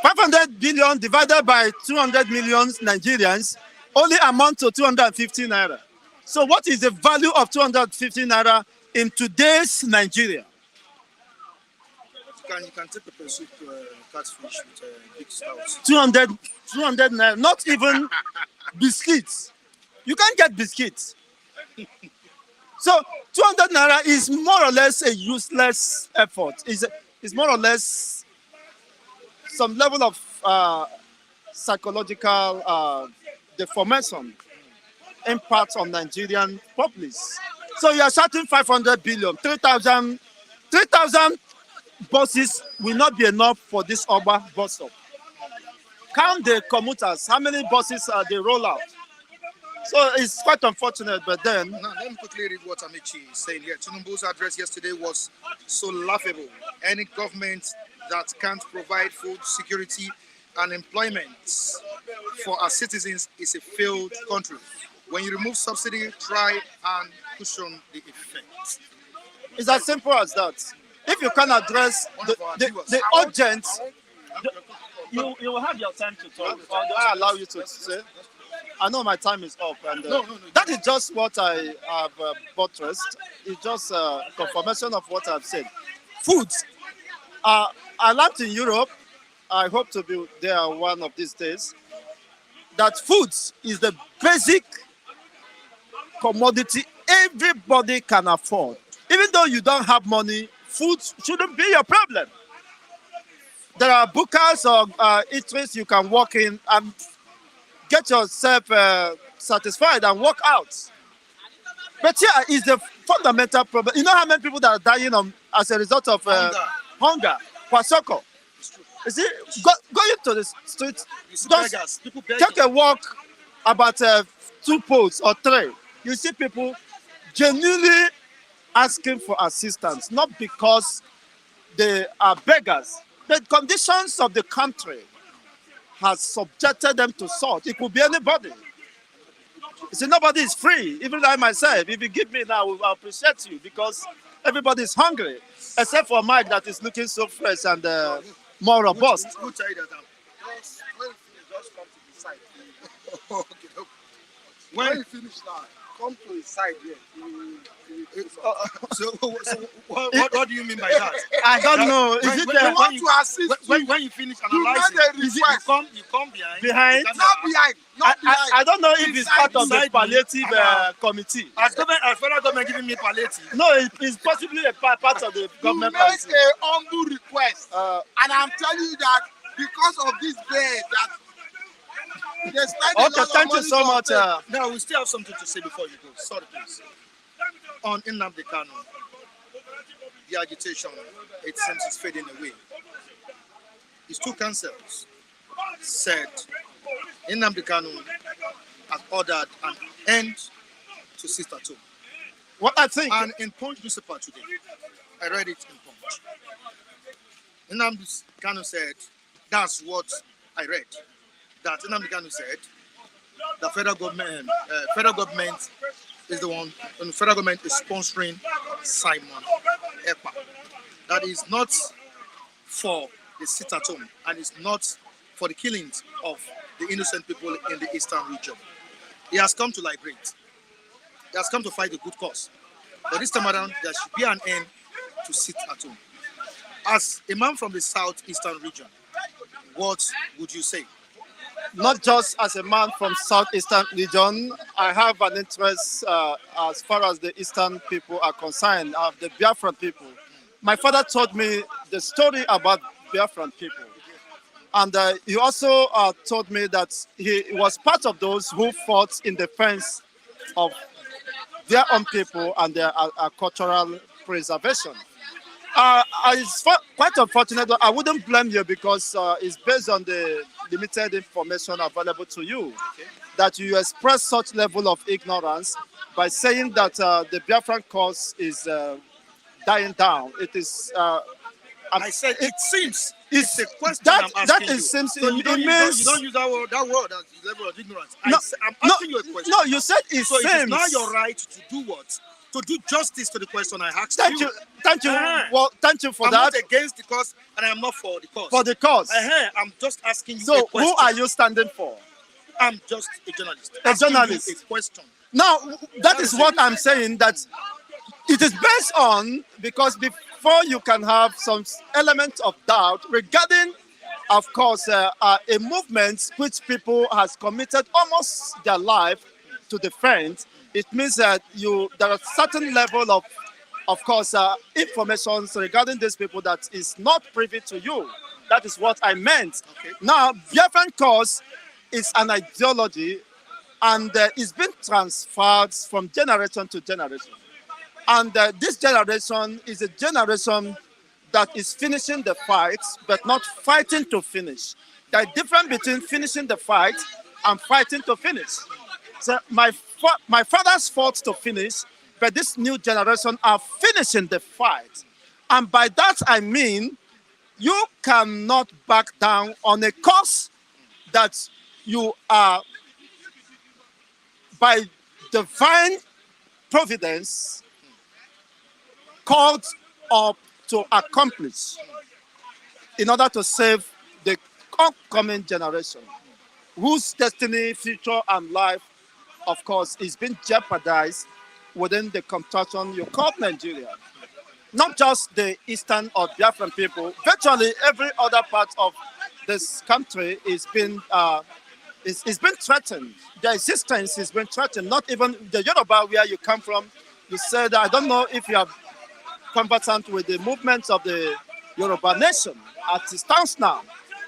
500 billion divided by 200 million Nigerians only amount to 250 naira. So what is the value of 250 naira in today's Nigeria? You can take a pursuit catfish with big stouts. 200 naira, not even biscuits. You can't get biscuits. So 200 naira is more or less a useless effort. It's more or less some level of psychological deformation impact on Nigerian populace. So you are shouting 500 billion, 3,000 buses will not be enough for this Oba bus stop. Count the commuters, how many buses they roll out. So it's quite unfortunate, but then... Now, let me quickly read what Amici is saying here. Tinubu's address yesterday was so laughable. Any government that can't provide food security and employment for our citizens is a failed country. When you remove subsidy, try and cushion the effect. It's as simple as that. If you can address the urgent, you will have your time to talk. Or do I allow you to say? I know my time is up, and No. that is just what I have buttressed. It's just a confirmation of what I've said. Food. I learned in Europe. I hope to be there one of these days. That food is the basic commodity everybody can afford. Even though you don't have money, food shouldn't be your problem. There are bookers or eateries you can walk in and get yourself satisfied and walk out. But here is the fundamental problem. You know how many people that are dying as a result of hunger? Kwasoko. You see, go into the street, just take a walk about 2 poles or 3. You see people genuinely asking for assistance, not because they are beggars. The conditions of the country has subjected them to sort. It could be anybody. You see, nobody is free. Even I myself, if you give me now, I'll appreciate you because everybody is hungry, except for Mike that is looking so fresh and more robust. Who tell you that? Just come to the side. Okay. When you finish now, come to his side here. So what do you mean by that? I don't know. Is it We want to assist you. When you finish You analyzing, made a request. you come behind. behind? Not behind. Not behind. I don't know if it's part of the Beside me. palliative committee. As federal government giving me palliative. No, it's possibly a part of the You government made policy. a humble request. And I'm telling you that because of this bed that they spend a lot Okay, of thank you money so to much. obtain. Now we still have something to say before you go. Sorry, please. On Nnamdi Kanu, the agitation, it seems, is fading away. His 2 councils said Nnamdi Kanu has ordered an end to Sister 2. What I think, And in Punch newspaper today, I read it in Punch. Nnamdi Kanu said, that's what I read. That Nnamdi Kanu said, the federal government is the one, and the federal government is sponsoring Simon Ekpa. That is not for the sit at home and it's not for the killings of the innocent people in the eastern region. He has come to liberate. He has come to fight a good cause. But this time around, there should be an end to sit at home. As a man from the southeastern region, what would you say? Not just as a man from southeastern region, I have an interest as far as the eastern people are concerned, of the Biafran people. My father told me the story about Biafran people. And he also told me that he was part of those who fought in defense of their own people and their cultural preservation. It's quite unfortunate. I wouldn't blame you because it's based on the limited information available to you that you express such level of ignorance by saying that the Biafran cause is dying down. It is. I said it seems. It's a question that I'm asking that you. is seems So it you don't means use that word. That word as the level of ignorance. No, I'm asking you a question. no. You said it So it is seems. now your right to do what? To do justice to the question I asked Thank you, thank you. Well, thank you for I'm that. not against the cause and I am not for the cause. For the cause. I'm just asking you a So, question. who are you standing for? I'm just a journalist. A Asking you journalist. a question. Now, that is what I'm saying. That it is based on because before you can have some element of doubt regarding, of course, a movement which people has committed almost their life to defend. It means that there are certain level of course, information regarding these people that is not privy to you. That is what I meant. Okay. Now, Biafran cause is an ideology and it's been transferred from generation to generation. And this generation is a generation that is finishing the fight, but not fighting to finish. There is difference between finishing the fight and fighting to finish. So my fathers fought to finish, but this new generation are finishing the fight. And by that I mean, you cannot back down on a cause that you are, by divine providence, called up to accomplish in order to save the upcoming generation, whose destiny, future, and life, of course, is being jeopardized within the contraction you call Nigeria. Not just the eastern or Biafran people, virtually every other part of this country is being threatened. Their existence is being threatened. Not even the Yoruba where you come from. You said, I don't know if you are conversant with the movements of the Yoruba nation as it stands now.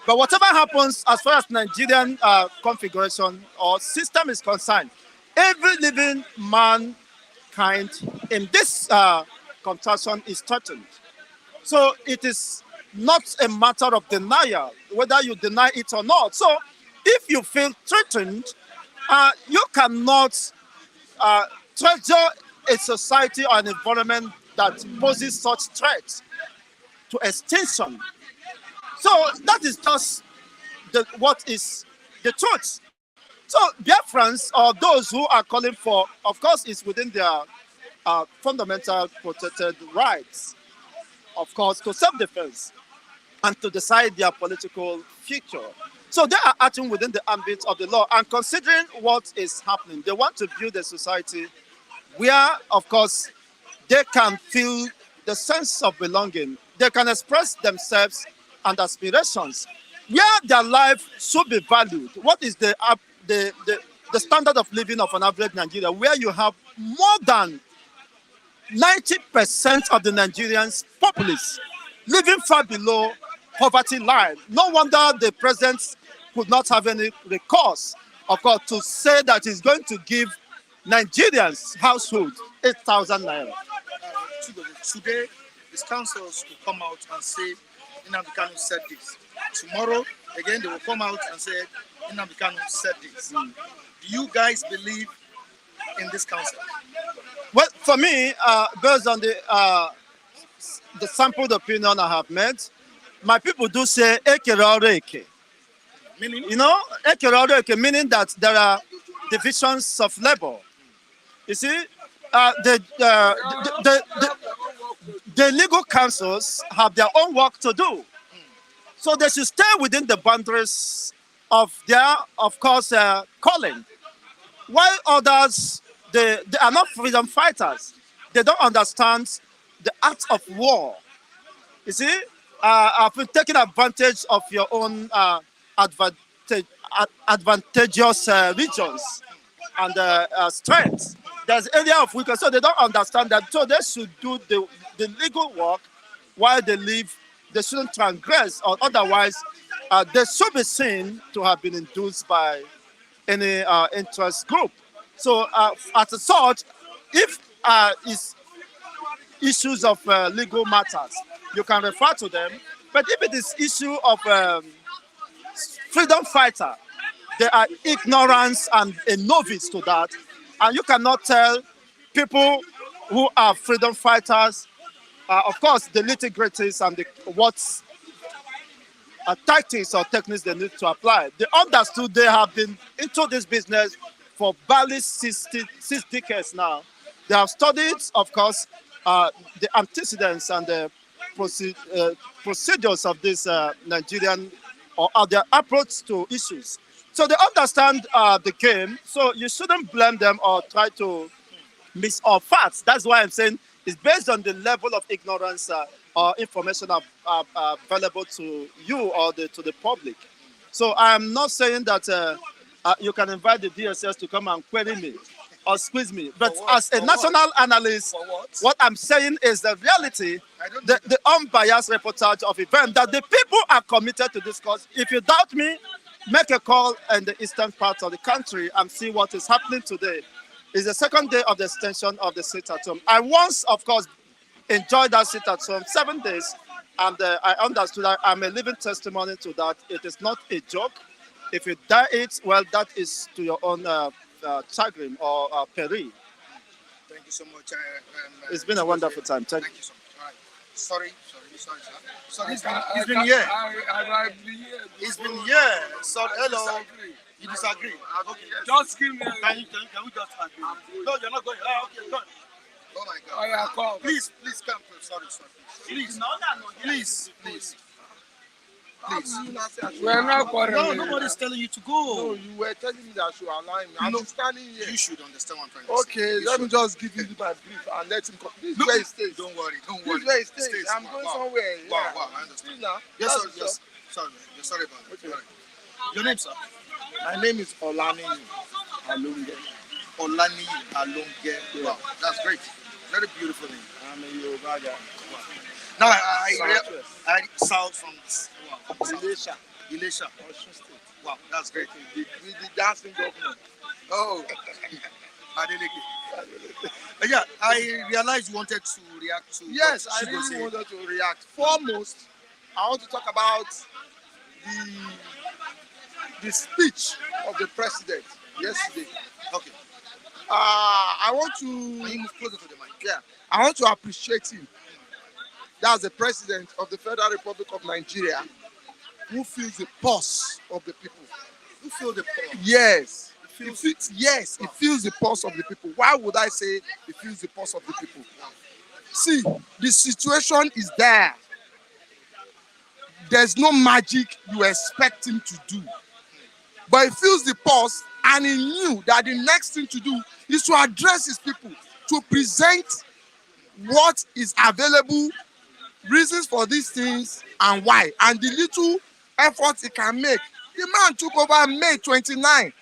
But whatever happens as far as Nigerian configuration or system is concerned, every living mankind in this contraction is threatened. So it is not a matter of denial, whether you deny it or not. So if you feel threatened, you cannot treasure a society or an environment that poses such threats to extinction. So that is just what is the truth. So Biafrans or those who are calling for, of course, is within their fundamental protected rights, of course, to self-defense and to decide their political future. So they are acting within the ambit of the law and considering what is happening. They want to build a society where, of course, they can feel the sense of belonging. They can express themselves and aspirations. Where their life should be valued. What is the standard of living of an average Nigerian? Where you have more than 90% of the Nigerians populace living far below poverty line. No wonder the president could not have any recourse, of course, to say that he's going to give Nigerians household 8,000 naira. Today, his councils will come out and say, Nnamdi Kanu said this. Tomorrow, again, they will come out and say, Nnamdi Kanu said this. Do you guys believe in this council? Well, for me, based on the sampled opinion I have made, my people do say ekere ọrụ eke. Meaning? You know, ekere ọrụ eke, meaning that there are divisions of labor. You see, the legal councils have their own work to do. So they should stay within the boundaries of their, of course, calling. While others, they are not freedom fighters. They don't understand the art of war. You see, I've been taking advantage of your own advantageous regions and strengths. There's area of weakness, so they don't understand that. So they should do the legal work while they live. They shouldn't transgress, or otherwise, they should be seen to have been induced by any interest group. So, as a sort, if it's issues of legal matters, you can refer to them. But if it is issue of freedom fighter, there are ignorance and a novice to that, and you cannot tell people who are freedom fighters, of course, the nitty-gritties and what tactics or techniques they need to apply. They understood they have been into this business for barely 6 decades now. They have studied, of course, the antecedents and the procedures of this Nigerian or their approach to issues. So they understand the game. So you shouldn't blame them or try to miss all facts. That's why I'm saying it's based on the level of ignorance or information available to you or to the public. So I'm not saying that you can invite the DSS to come and query me or squeeze me. But as a national analyst, what I'm saying is the reality, the unbiased reportage of events that the people are committed to discuss. If you doubt me, make a call in the eastern part of the country and see what is happening today. It's the second day of the extension of the sit at home. I once, of course, enjoyed that sit at home 7 days, and I understood that I'm a living testimony to that. It is not a joke. If you die it, well, that is to your own chagrin or peril. Thank you so much. It's been a wonderful time. Thank you so much. All right. Sorry, sir. Sorry, he's been here. He's been here. So, hello. You disagree? Okay. Just give me. Can we just agree? No, you're not going. Okay, go. Oh my God. Oh, yeah, come. Please come. Sorry. Please. We're not No, nobody's telling you to go. No, you were telling me that I should allow him. I'm standing here. You should understand what I'm trying to say. Okay, let me just give you my brief and let him come. This is where he stays. Don't worry. This is where he stays. I'm going somewhere. Wow, I understand. Yes. Sorry about that. Okay. Right. Your name, sir? My name is Olani Alunge. Olani Alonge. Wow, that's great. Very beautiful name. I'm a Yoruba guy. Wow. Now I south from Elisha. Osun State. Wow, that's great. With the dancing governor. Oh, Adeleke. Yeah, I realized you wanted to react to. Yes, what I Chigo really said. wanted to react. Foremost, I want to talk about the speech of the president yesterday. Okay. I want Can you to move closer to the mic? yeah, I want to appreciate him. That's the president of the Federal Republic of Nigeria, who feels the pulse of the people. You feel the power. Yes. He feels the pulse of the people. Why would I say he feels the pulse of the people? See, the situation is there. There's no magic you expect him to do. But he feels the pulse, and he knew that the next thing to do is to address his people, to present what is available, reasons for these things, and why. And the little effort he can make. The man took over May 29.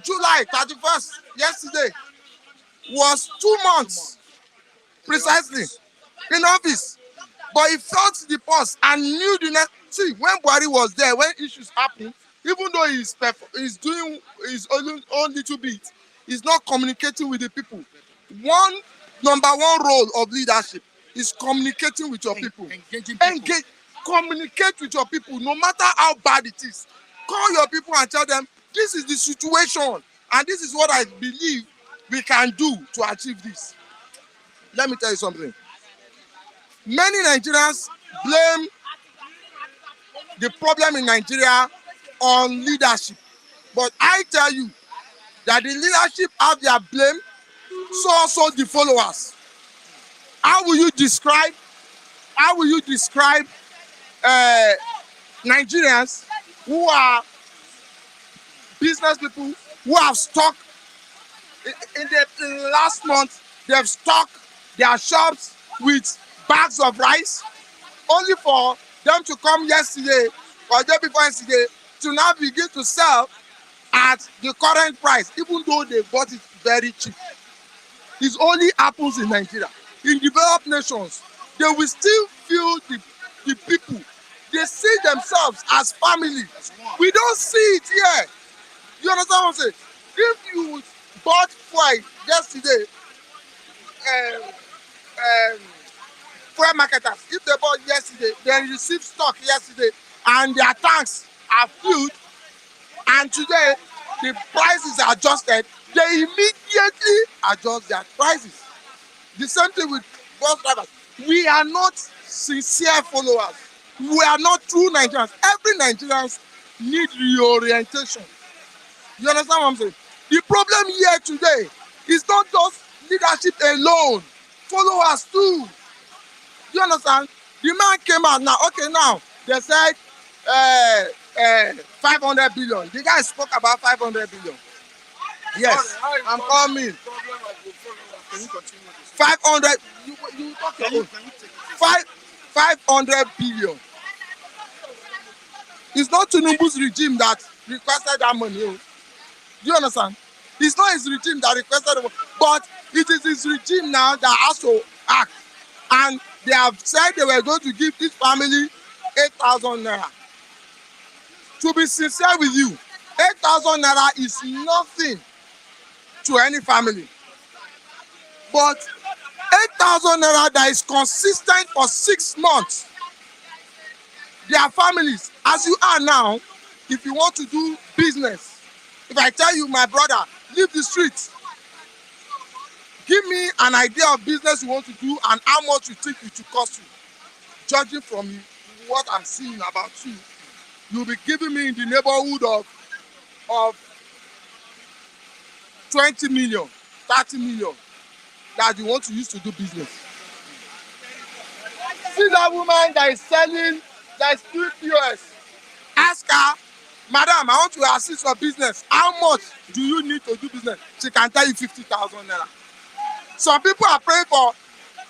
July 31st, yesterday, was 2 months precisely in office. But he felt the pulse and knew the next. See, when Buhari was there, when issues happen, even though he's doing his own little bit, he's not communicating with the people. Number one role of leadership is communicating with your people. Engaging people. Communicate with your people, no matter how bad it is. Call your people and tell them, this is the situation, and this is what I believe we can do to achieve this. Let me tell you something. Many Nigerians blame the problem in Nigeria on leadership. But I tell you, that the leadership have their blame, so also the followers. How will you describe? How will you describe Nigerians who are business people who have stock in the last month? They've stocked their shops with bags of rice, only for them to come yesterday or day before yesterday to now begin to sell at the current price, even though they bought it very cheap. It only happens in Nigeria. In developed nations, they will still feel the people. They see themselves as family. We don't see it here. You understand what I'm saying? If you bought fuel yesterday, fuel marketers, if they bought yesterday, they received stock yesterday, and their tanks are filled, and today the prices are adjusted, they immediately adjust their prices. The same thing with bus drivers. We are not sincere followers. We are not true Nigerians. Every Nigerian need reorientation. You understand what I'm saying? The problem here today is not just leadership alone. Followers too. You understand? The man came out now. Okay, now they said 500 billion. The guy spoke about 500 billion. Yes, I'm coming. 500. You talk your own. 500 billion. It's not Tinubu's regime that requested that money. Do you understand? It's not his regime that requested the money, but it is his regime now that has to act. And they have said they were going to give each family 8,000 naira. To be sincere with you, 8,000 naira is nothing to any family. But 8,000 naira that is consistent for 6 months. Their families, as you are now, if you want to do business, if I tell you, my brother, leave the streets, give me an idea of business you want to do and how much you think it will cost you. Judging from what I'm seeing about you, you'll be giving me in the neighborhood of 20 million, 30 million that you want to use to do business. See that woman that is selling, that is doing POS. Ask her, madam, I want to assist your business. How much do you need to do business? She can tell you 50,000 naira. Some people are praying for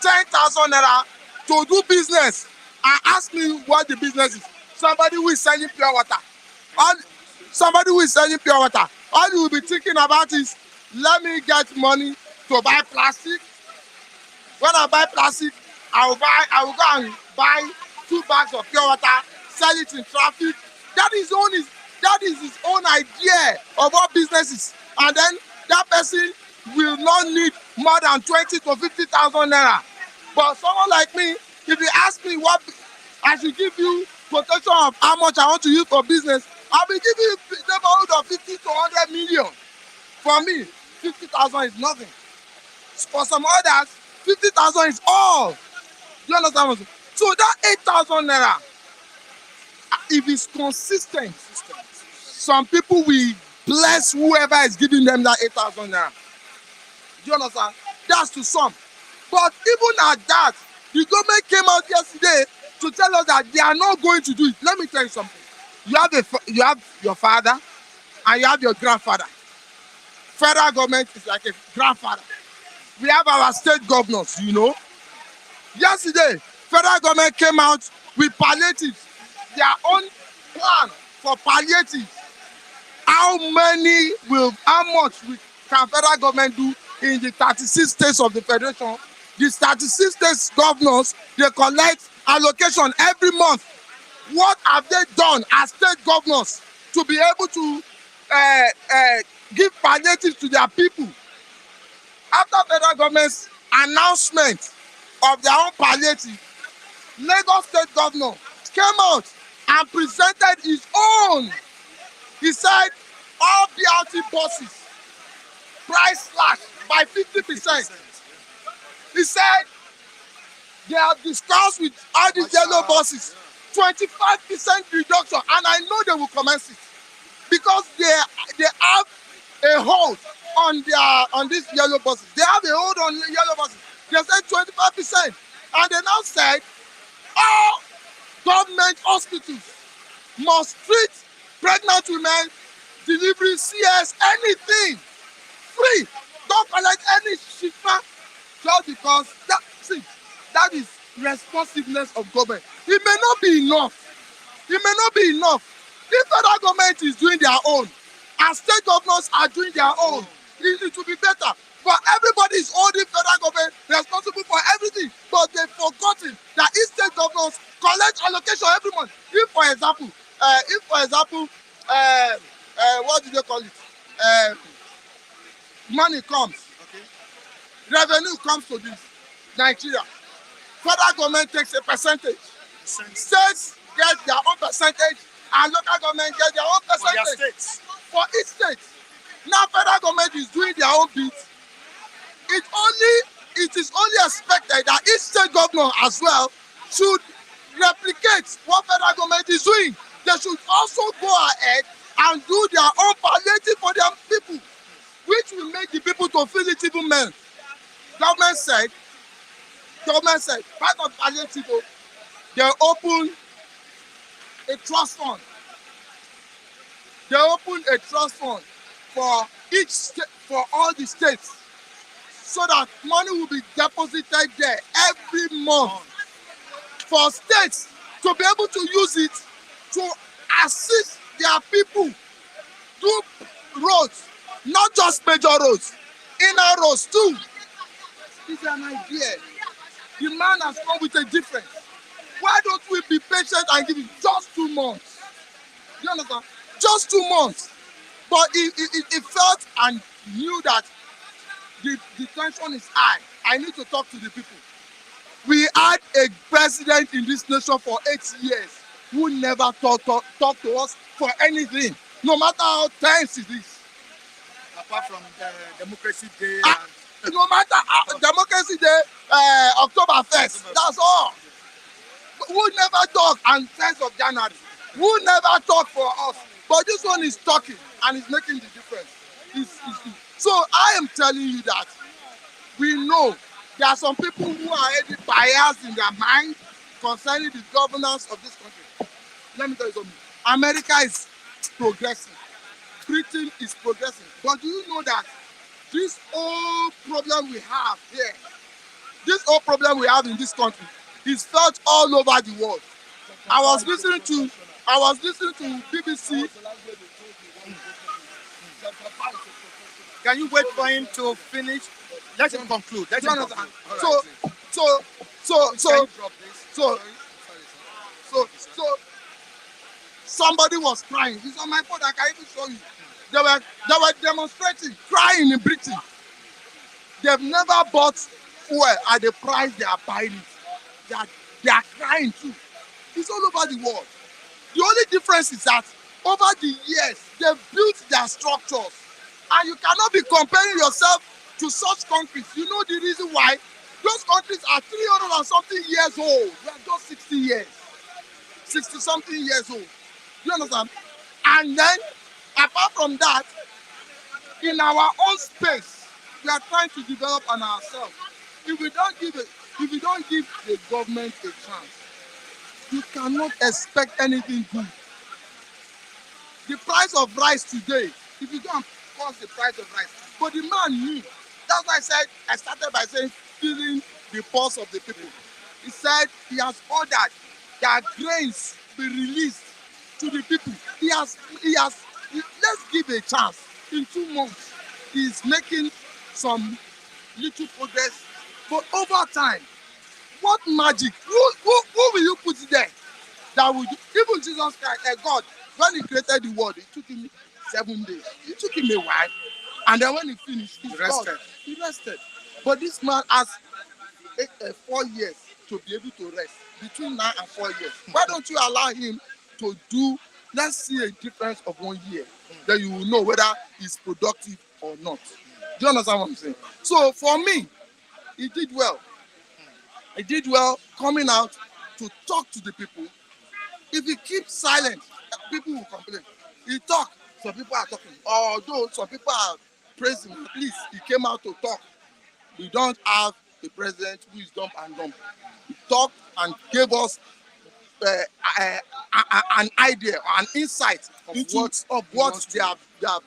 10,000 naira to do business and ask me what the business is. Somebody who is selling pure water. Somebody who is selling pure water. All you will be thinking about is, let me get money to buy plastic. When I buy plastic, I will go and buy 2 bags of pure water, sell it in traffic. That is his own idea of what business is. And then that person will not need more than 20 to 50,000 naira. But someone like me, if you ask me what I should give you quotation of how much I want to use for business, I'll be giving you the neighborhood of 50 to 100 million. For me, 50,000 is nothing. For some others, 50,000 is all. Do you understand what I'm saying? So that 8,000 naira, if it's consistent, some people will bless whoever is giving them that 8,000 naira. Do you understand? That's to some. But even at that, the government came out yesterday to tell us that they are not going to do it. Let me tell you something. You have your father and you have your grandfather. Federal government is like a grandfather. We have our state governors, you know. Yesterday, federal government came out with palliatives, their own plan for palliatives. How much can federal government do in the 36 states of the federation? The 36 states governors, they collect allocation every month. What have they done as state governors to be able to give palliatives to their people? After federal government's announcement of their own palliative, Lagos state governor came out and presented his own. He said all BRT buses price slash by 50%. He said they have discussed with all the yellow buses 25% reduction, and I know they will commence it because they have a hold on these yellow buses. They have a hold on yellow buses. They said 25%. And they now said all government hospitals must treat pregnant women, delivery, CS, anything free. Don't collect any shikma just because that is responsiveness of government. It may not be enough. It may not be enough. If federal government is doing their own and state governors are doing their own, it will be better. But everybody is holding federal government responsible for everything. But they've forgotten that each state governors collect allocation every month. If for example, what do they call it? Money comes, revenue comes to this Nigeria. Federal government takes a percentage. States get their own percentage, and local government get their own percentage for each state. Now federal government is doing their own bit. It is only expected that each state governor as well should replicate what federal government is doing. They should also go ahead and do their own palliative for their people, which will make the people to feel it even more. Government said, part of palliative, they open a trust fund. They open a trust fund for each state, for all the states, so that money will be deposited there every month for states to be able to use it to assist their people do roads, not just major roads, inner roads too. It's an idea. The man has come with a difference. Why don't we be patient and give it just 2 months? You understand? Just 2 months. But he felt and knew that the tension is high. I need to talk to the people. We had a president in this nation for 8 years who never talked to us for anything, no matter how tense it is. Apart from the Democracy Day. No matter how, Democracy Day, October 1st, that's all. Who never talk on 1st of January? Who never talk for us? But this one is talking and is making the difference. So I am telling you that we know there are some people who are already biased in their mind concerning the governance of this country. Let me tell you something. America is progressing. Britain is progressing. But do you know that this whole problem we have here, this whole problem we have in this country is felt all over the world. I was listening to BBC. Can you wait for him to finish? Let him conclude. Let him conclude. So somebody was crying. It's on my phone. I can even show you. They were demonstrating, crying in Britain. They've never bought fuel at the price they are buying it. They are crying too. It's all over the world. The only difference is that over the years, they've built their structures. And you cannot be comparing yourself to such countries. You know the reason why? Those countries are 300 and something years old. We are just 60 years. 60 something years old. You understand? And then, apart from that, in our own space, we are trying to develop on ourselves. If we don't give the government a chance, you cannot expect anything good. The price of rice today, if you don't cost the price of rice, but the man knew. That's why I started by saying feeling the pulse of the people. He said he has ordered that grains be released to the people. Let's give a chance. In 2 months, he's making some little progress. But over time, what magic? Who will you put there that would even Jesus Christ, God, when he created the world, it took him 7 days. It took him a while. And then when he finished, he rested. But this man has 4 years to be able to rest. Between now and 4 years. Why don't you allow him to do, let's see a difference of 1 year. Then you will know whether he's productive or not. Do you understand what I'm saying? So for me, he did well. He did well coming out to talk to the people. If he keeps silent, people will complain. He talked, some people are talking. Although some people are praising, at least he came out to talk. We don't have a president who is dumb and dumb. He talked and gave us an idea, an insight into what they are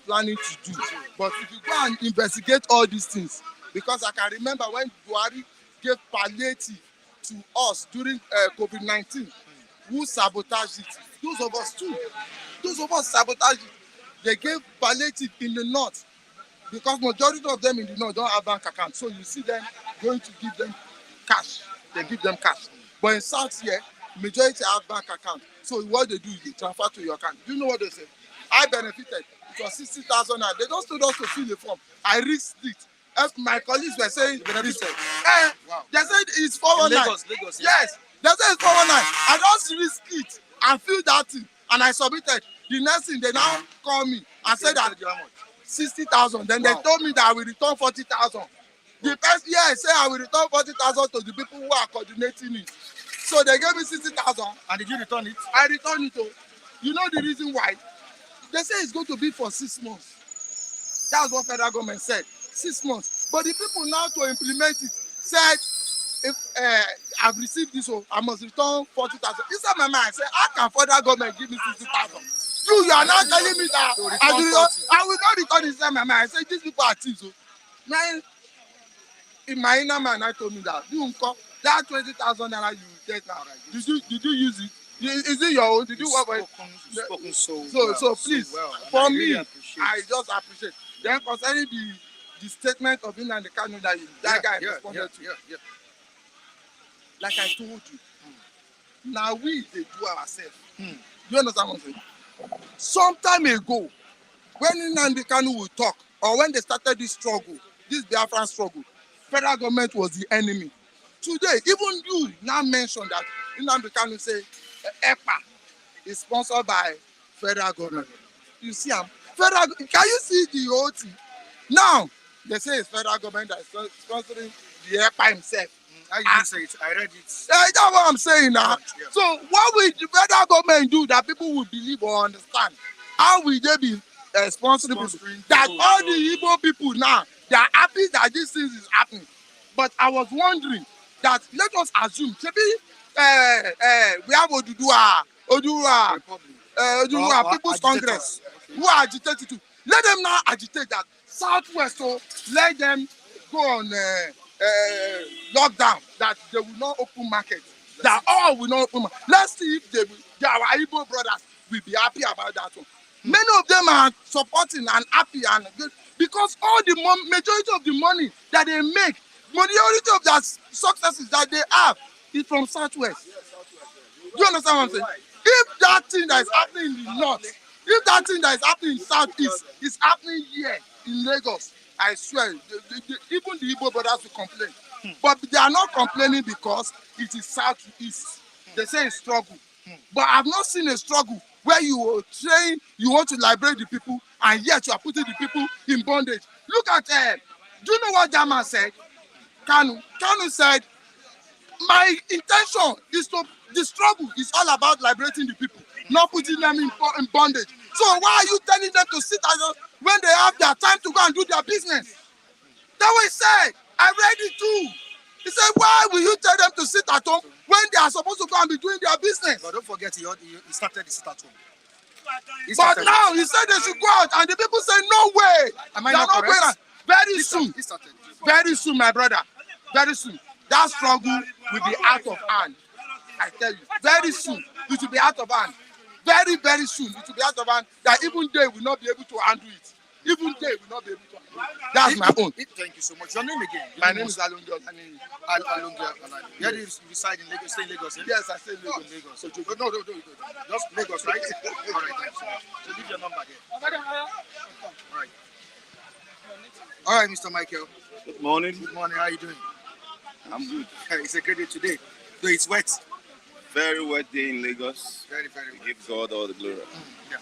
planning to do. But if you go and investigate all these things, because I can remember when Buhari gave palliative to us during COVID-19, who sabotaged it? Those of us too. Those of us sabotaged it. They gave palliative in the north because majority of them in the north don't have bank accounts. So you see them going to give them cash. They give them cash. But in south here, majority have bank account. So what they do is they transfer to your account. Do you know what they say? I benefited. It was 60,000. They just told us to fill the form. I risked it. As my colleagues were saying, wow. They said it's 419. Lagos, yeah. Yes, they said it's 419. I just risked it and filled that thing, and I submitted. The next thing they now call me and said that 60,000. Then they told me that I will return 40,000. The person said I will return 40,000 to the people who are coordinating it. So they gave me 60,000. And did you return it? I returned it. You know the reason why? They say it's going to be for 6 months. That's what federal government said. 6 months. But the people now to implement it said, if I've received this, I must return 40,000. Inside my mind, I said, how can federal government give me 60,000? You are not telling me that I will not return inside my mind. I said, these people are thieves. Now, in my inner mind, I told me that that 20,000 naira you get now, right? Did you use it? Is it your own? Did you work for it? Spoken so please, so well. for me, I just appreciate. Then concerning the statement of Nnamdi Kanu that guy responded to. Like I told you, now we they do ourselves. You understand what I'm saying? Some time ago, when Nnamdi Kanu will talk, or when they started this struggle, this Biafran struggle, federal government was the enemy. Today, even you now mentioned that Nnamdi Kanu say Ekpa is sponsored by federal government. You see, federal. Can you see the whole thing? Now they say it's federal government that is sponsoring the Ekpa himself. How you can say it? I read it. That's what I'm saying now. Yeah. So what will the federal government do that people will believe or understand? How will they be sponsoring people? That all the Igbo people now, they are happy that this thing is happening. But I was wondering that let us assume maybe we have Oduduwa People's Congress who are agitated to. Let them now agitate that Southwest, so let them go on lockdown, that they will not open market, that all will not open market. Let's see if our Igbo brothers will be happy about that one. Many of them are supporting and happy and good because all the majority of the money that they make, majority of their successes that they have is from Southwest. Do you understand what I'm saying? If that thing that is happening in the north, if that thing that is happening in Southeast is happening here in Lagos, I swear, even the Igbo brothers will complain. But they are not complaining because it is Southeast. They say it's struggle. But I've not seen a struggle where you want to liberate the people, and yet you are putting the people in bondage. Look at, do you know what that man said? Kanu said, my intention is the struggle is all about liberating the people, not putting them in bondage. So why are you telling them to sit at home when they have their time to go and do their business? That's what he said. I read it too. He said, why will you tell them to sit at home when they are supposed to go and be doing their business? But don't forget, he started the sit at home. But now he said they should go out, and the people say, no way. Am I not correct? Very soon, my brother. Very soon. That struggle will be out of hand. I tell you. Very soon, it will be out of hand. Very, very soon, it will be out of hand that even they will not be able to handle it. Even they will not be able to handle it. That's my own. Thank you so much. Your name again? My name is Alonso. Where do you reside in Lagos? Stay in Lagos, eh? Yes, I stay in Lagos. So, no. Just Lagos, right? All right, thanks so much. So leave your number there. All right, Mr. Michael. Good morning. Good morning. How are you doing? I'm good. It's a great day today. Though it's wet. Very wet day in Lagos. Very, very wet. Give God all the glory. Yeah.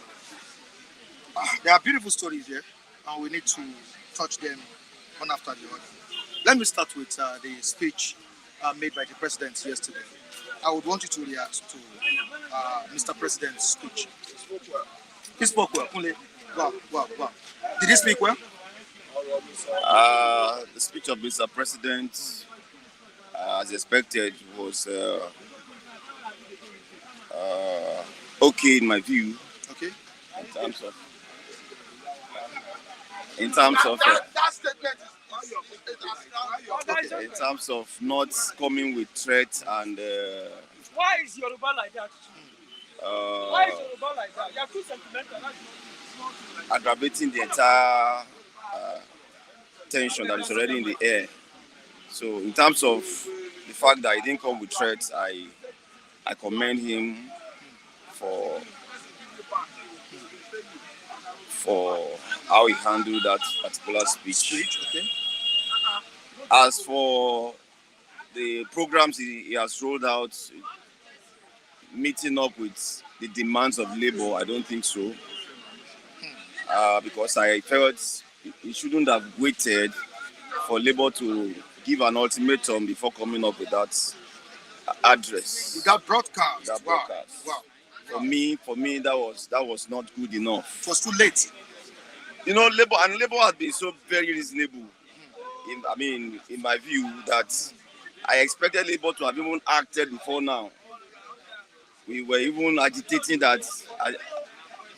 There are beautiful stories here, and we need to touch them one after the other. Let me start with the speech made by the president yesterday. I would want you to react to Mr. President's speech. He spoke well. Wow, wow, wow. Did he speak well? The speech of Mr. President, as expected, was okay in my view. Okay. In terms of, in terms of, That statement is in terms of not coming with threats and Why is Yoruba like that? Why is Yoruba like that? You are too sentimental. aggravating the entire tension that is already in the air. So, in terms of the fact that he didn't come with threats, I commend him for how he handled that particular speech. Okay. As for the programs he has rolled out, meeting up with the demands of labor, I don't think so. Because I felt he shouldn't have waited for labor to give an ultimatum before coming up with that address. That broadcast. That Wow. broadcast. Wow. For me, that was not good enough. It was too late. You know, labor has been so very reasonable. In my view, that I expected labor to have even acted before now. We were even agitating that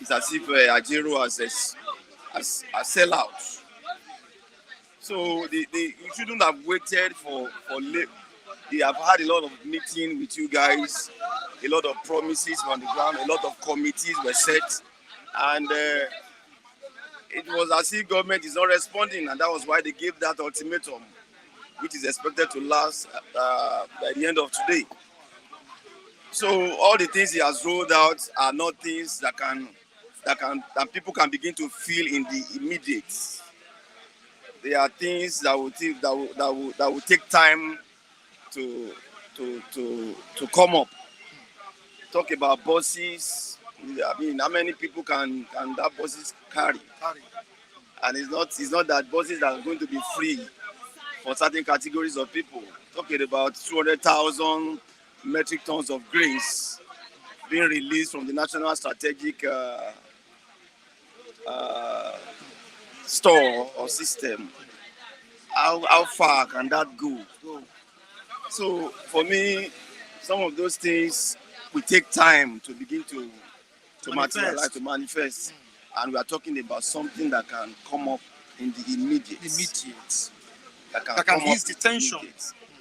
it's as if Ajero as a sellout. So you shouldn't have waited for labor. They have had a lot of meeting with you guys, a lot of promises on the ground, a lot of committees were set, and it was as if government is not responding, and that was why they gave that ultimatum, which is expected to last by the end of today. So all the things he has rolled out are not things that people can begin to feel in the immediate. They are things that will take time to come up. Talk about buses. How many people can that buses carry? And it's not that buses are going to be free for certain categories of people. Talking about 200,000 metric tons of grains being released from the National Strategic store or system. How far can that go? So for me, some of those things will take time to begin to materialize, to manifest. And we are talking about something that can come up in the immediate. That can ease the tension.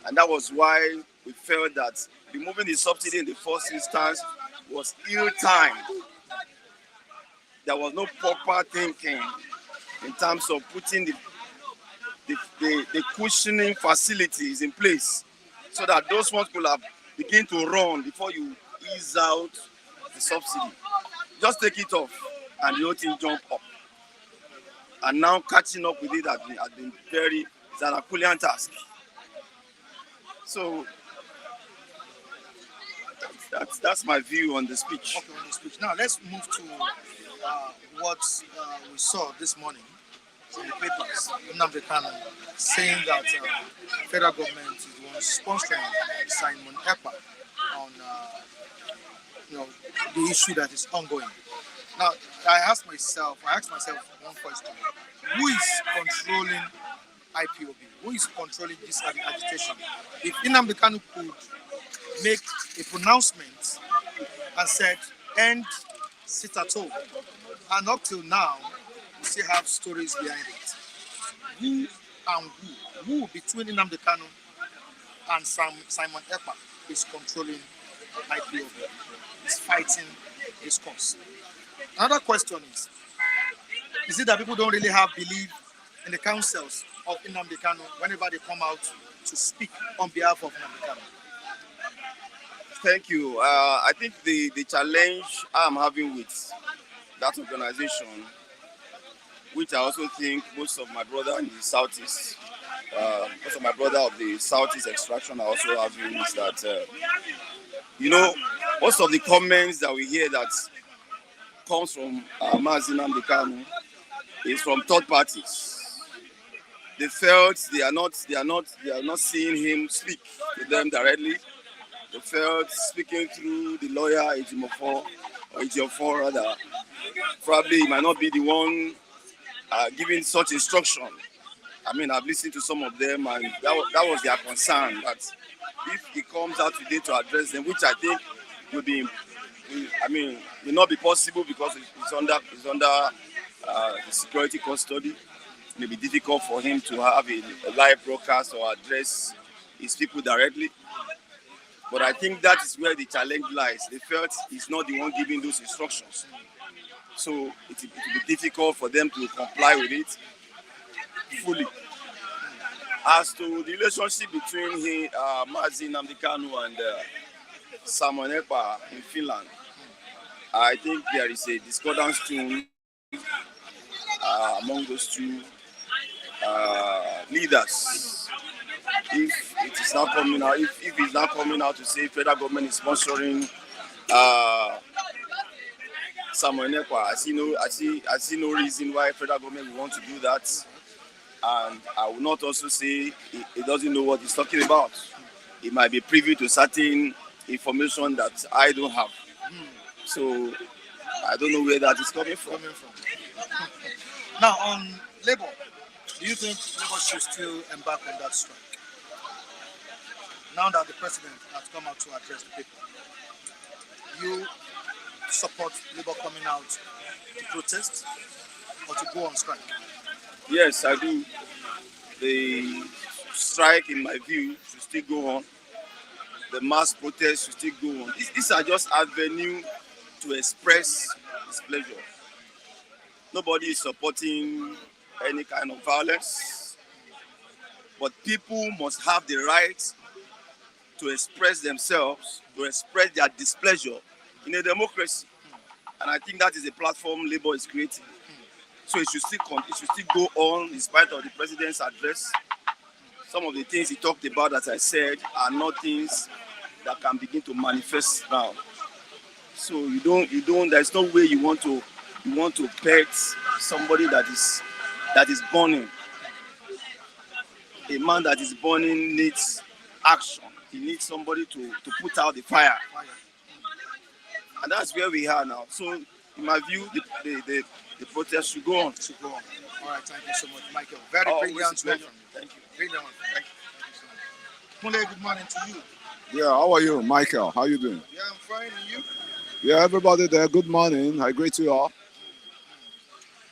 And that was why we felt that removing the subsidy in the first instance was ill-timed. There was no proper thinking in terms of putting the cushioning facilities in place so that those ones could have begin to run before you ease out the subsidy. Just take it off and the whole thing jump up. And now catching up with it has been it's an Herculean task. So that's my view on the speech. Okay, on the speech. Now let's move to what we saw this morning in the papers. Nnamdi Kanu saying that federal government is the one sponsoring Simon Ekpa on the issue that is ongoing. Now I asked myself one question: who is controlling IPOB? Who is controlling this agitation? If Nnamdi Kanu could make a pronouncement and said, end sit at home, and up till now, we still have stories behind it. Who between Nnamdi Kanu and Simon Ekpa is controlling IPOB, is fighting this cause? Another question is it that people don't really have belief in the counsels of Nnamdi Kanu whenever they come out to speak on behalf of Nnamdi Kanu? Thank you. I think the challenge I'm having with that organization, which I also think most of my brother in the Southeast, most of my brother of the Southeast extraction are also having, is that, most of the comments that we hear that comes from Mazi Nnamdi Kanu is from third parties. They felt they are not seeing him speak to them directly. They felt speaking through the lawyer Ejiofor rather probably he might not be the one giving such instruction. I mean, I've listened to some of them, and that was their concern. That if he comes out today to address them, which I think will be, will not be possible because it's under the security custody. It may be difficult for him to have a live broadcast or address his people directly. But I think that is where the challenge lies. They felt he's not the one giving those instructions. So it will be difficult for them to comply with it fully. As to the relationship between Nnamdi Kanu and Ekpa in Finland, I think there is a discordance tune among those two leaders. If it is not coming out, if it's not coming out to say federal government is sponsoring Ekpa, I see no reason why federal government will want to do that. And I will not also say he doesn't know what he's talking about. He might be privy to certain information that I don't have. So I don't know where that is coming from. Now, on Labour, do you think Labour should still embark on that strike? Now that the president has come out to address the people, you support Labour coming out to protest or to go on strike? Yes, I do. The strike, in my view, should still go on. The mass protest should still go on. These are just avenues to express displeasure. Nobody is supporting any kind of violence, but people must have the right to express themselves, to express their displeasure in a democracy. And I think that is a platform Labour is creating. So it should still go on in spite of the president's address. Some of the things he talked about, as I said, are not things that can begin to manifest now. So you don't. There's no way you want to pet somebody that is burning. A man that is burning needs action. He needs somebody to put out the fire. And that's where we are now. So in my view, the protest should go on. All right, thank you so much, Michael. Very brilliant to hear from you. Thank you. Brilliant. Thank you. Kunle, good morning to you. Yeah, how are you, Michael? How you doing? Yeah, I'm fine. And you? Yeah, everybody there, good morning. I greet you all.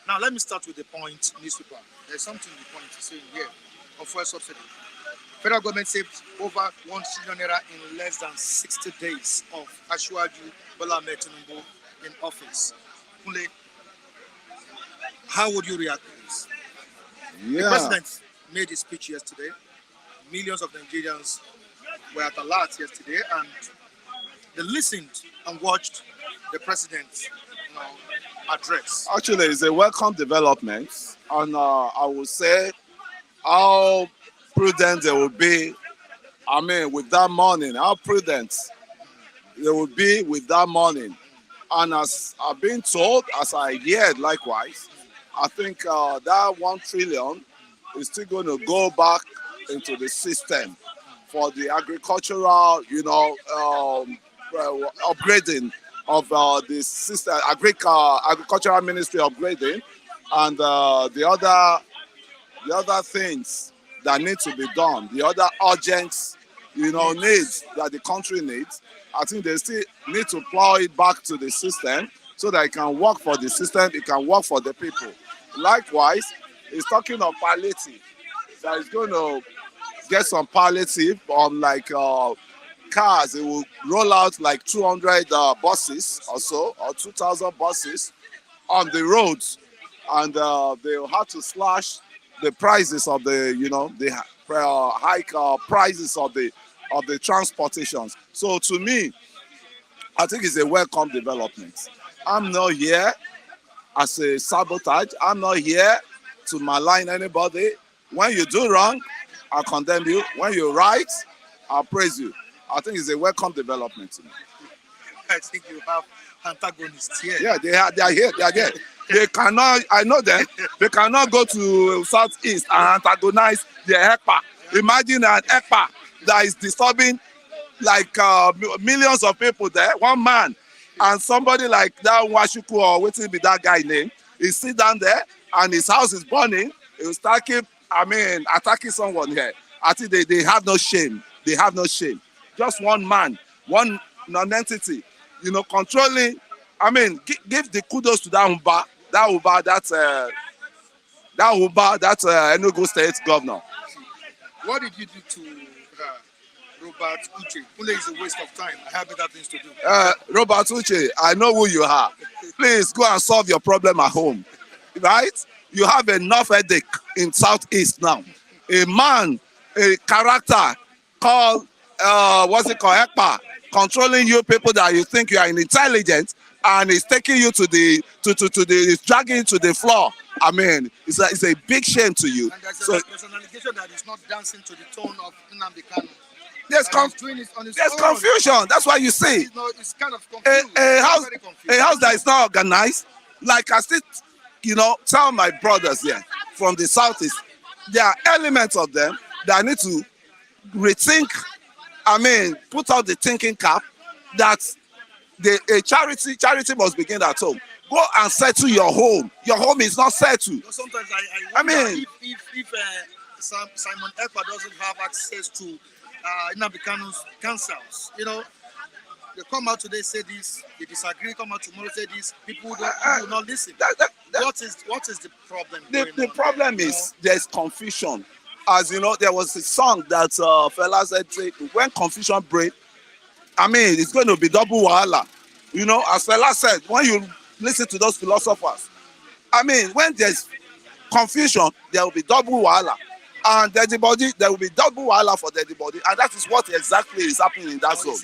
Now, let me start with the point newspaper. There's something in the point saying here of fuel subsidy. Federal government saved over 1 trillion naira in less than 60 days of Asiwaju Bola Ahmed Tinubu in office. Kunle, how would you react to this? Yeah. The president made his speech yesterday. Millions of Nigerians were at alert yesterday, and they listened and watched the president address. Actually, it's a welcome development, and I would say how prudent they will be. I mean, with that morning, how prudent they will be with that morning. And as I've been told, as I heard likewise, I think that 1 trillion is still going to go back into the system for the agricultural, upgrading of the system, agricultural ministry upgrading, and the other things that need to be done, the other urgent, needs that the country needs. I think they still need to plow it back to the system so that it can work for the system, it can work for the people. Likewise, he's talking of palliative. That he's going to get some palliative on cars. It will roll out like 200 buses or so, or 2,000 buses on the roads, and they'll have to slash the prices of the hike prices of the transportations. So to me, I think it's a welcome development. I'm not here as a sabotage. I'm not here to malign anybody. When you do wrong, I condemn you. When you're right, I praise you. I think it's a welcome development to me. I think you have antagonists here. Yeah, they are here. They are there. They cannot, I know them, they cannot go to Southeast and antagonize the Ekpa. Imagine an Ekpa that is disturbing millions of people there. One man and somebody like that Washuku or waiting be that guy name, he sit down there and his house is burning, he will start attacking someone here. I think they have no shame. They have no shame. Just one man, one non-entity, controlling. Give the kudos to that Enugu State governor. What did you do to Robert Uche? Ule is a waste of time. I have better things to do. Robert Uche, I know who you are. Please go and solve your problem at home. Right? You have enough headache in Southeast now. A man, a character called, Ekpa, controlling you people that you think you are intelligent, and is taking you is dragging you to the floor. It's a big shame to you. And there's an allegation that he's not dancing to the tone of Nnamdi Kanu. There's confusion. That's why you see it's kind of confused. a house that is not organized. Like I still, tell my brothers here from the Southeast, there are elements of them that need to rethink. Put out the thinking cap that a charity must begin at home. Go and settle your home. Your home is not settled. Sometimes I wonder if Simon Ekpa doesn't have access to Nnamdi Kanu's councils. They come out today, say this, they disagree, come out tomorrow, say this, people do not listen. What is the problem? The problem is there's confusion. As you know, there was a song that fella said, when confusion breaks, it's going to be double wahala. As fella said, when you listen to those philosophers, when there's confusion, there will be double wahala. And there will be double wahala for the body, and that is what exactly is happening in that zone.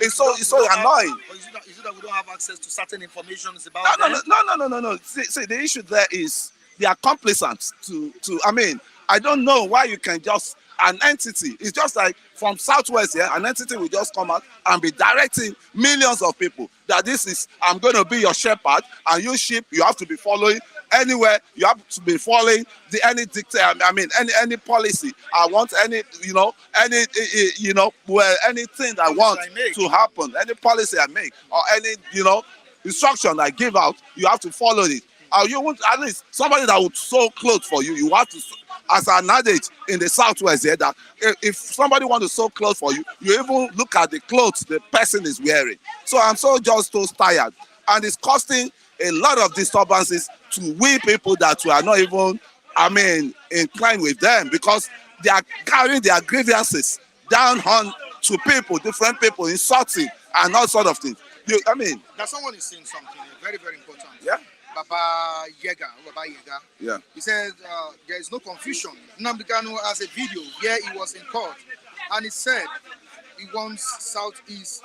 It's so annoying. Is it that we don't have access to certain information about them? No. See, the issue there is they are complacent to. I don't know why you can just an entity. It's just like from Southwest here, an entity will just come out and be directing millions of people that I'm going to be your shepherd, and you sheep, you have to be following. Anywhere you have to be following any dictate. Any policy. I want anything I want to happen. Any policy I make or any instruction I give out, you have to follow it. You want at least somebody that would sew clothes for you. You have to, as an adage in the Southwest here, that if somebody wants to sew clothes for you, you even look at the clothes the person is wearing. So I'm so tired, and it's costing a lot of disturbances to we people that we are not even, inclined with them, because they are carrying their grievances down on to people, different people, insulting and all sort of things. Now someone is saying something very, very important. Yeah. Baba Yega. Yeah. He said there is no confusion. Nnamdi Kanu has a video where he was in court, and he said he wants Southeast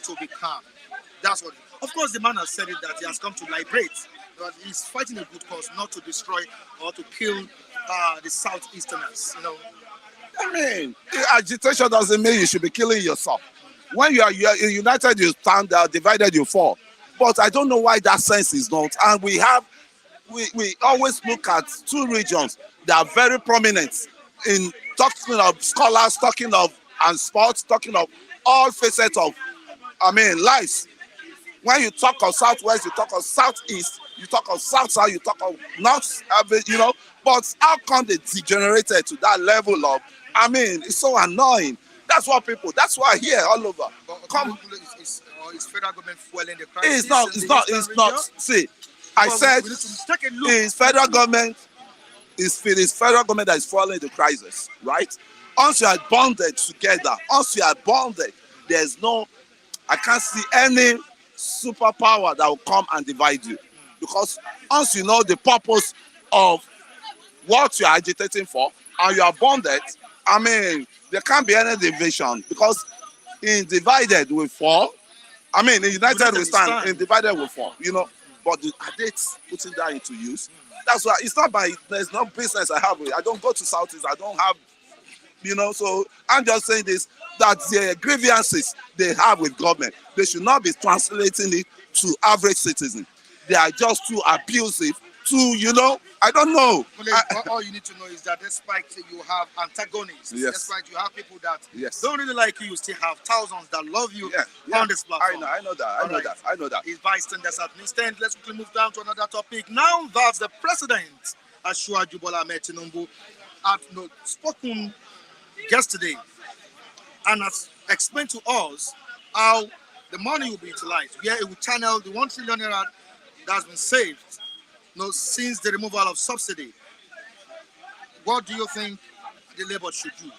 to be calm. That's what. Of course, the man has said it, that he has come to liberate, but he's fighting a good cause, not to destroy or to kill the Southeasterners. Agitation doesn't mean you should be killing yourself. When you are united, you stand; divided, you fall. But I don't know why that sense is not. And we always look at two regions that are very prominent in talking of scholars, talking of and sports, talking of all facets of lives. When you talk of Southwest, you talk of Southeast, you talk of South, you talk of North, but how come they degenerated to that level of, it's so annoying. That's why I hear all over. Is federal government fueling the crisis? It's not. See, I said it's federal government that is fueling the crisis, right? Once you are bonded together, I can't see any superpower that will come and divide you, because once you know the purpose of what you are agitating for and you are bonded, there can't be any division, because in divided we fall. In united we stand, in divided we fall. But are they putting that into use? That's why there's no business I have with it. I don't go to Southeast. I don't have, so I'm just saying this, that the grievances they have with government, they should not be translating it to average citizens. They are just too abusive to, I don't know. All you need to know is that despite you have antagonists, Yes. despite you have people that Yes. don't really like you still have thousands that love you Yeah. on this platform. I know that. I know that. It's bystanders at Stand. Let's quickly move down to another topic. Now that the president, Asiwaju Bola Ahmed Tinubu, had spoken yesterday and has explained to us how the money will be utilized, where it will channel the 1 trillion naira that has been saved since the removal of subsidy. What do you think the Labour should do?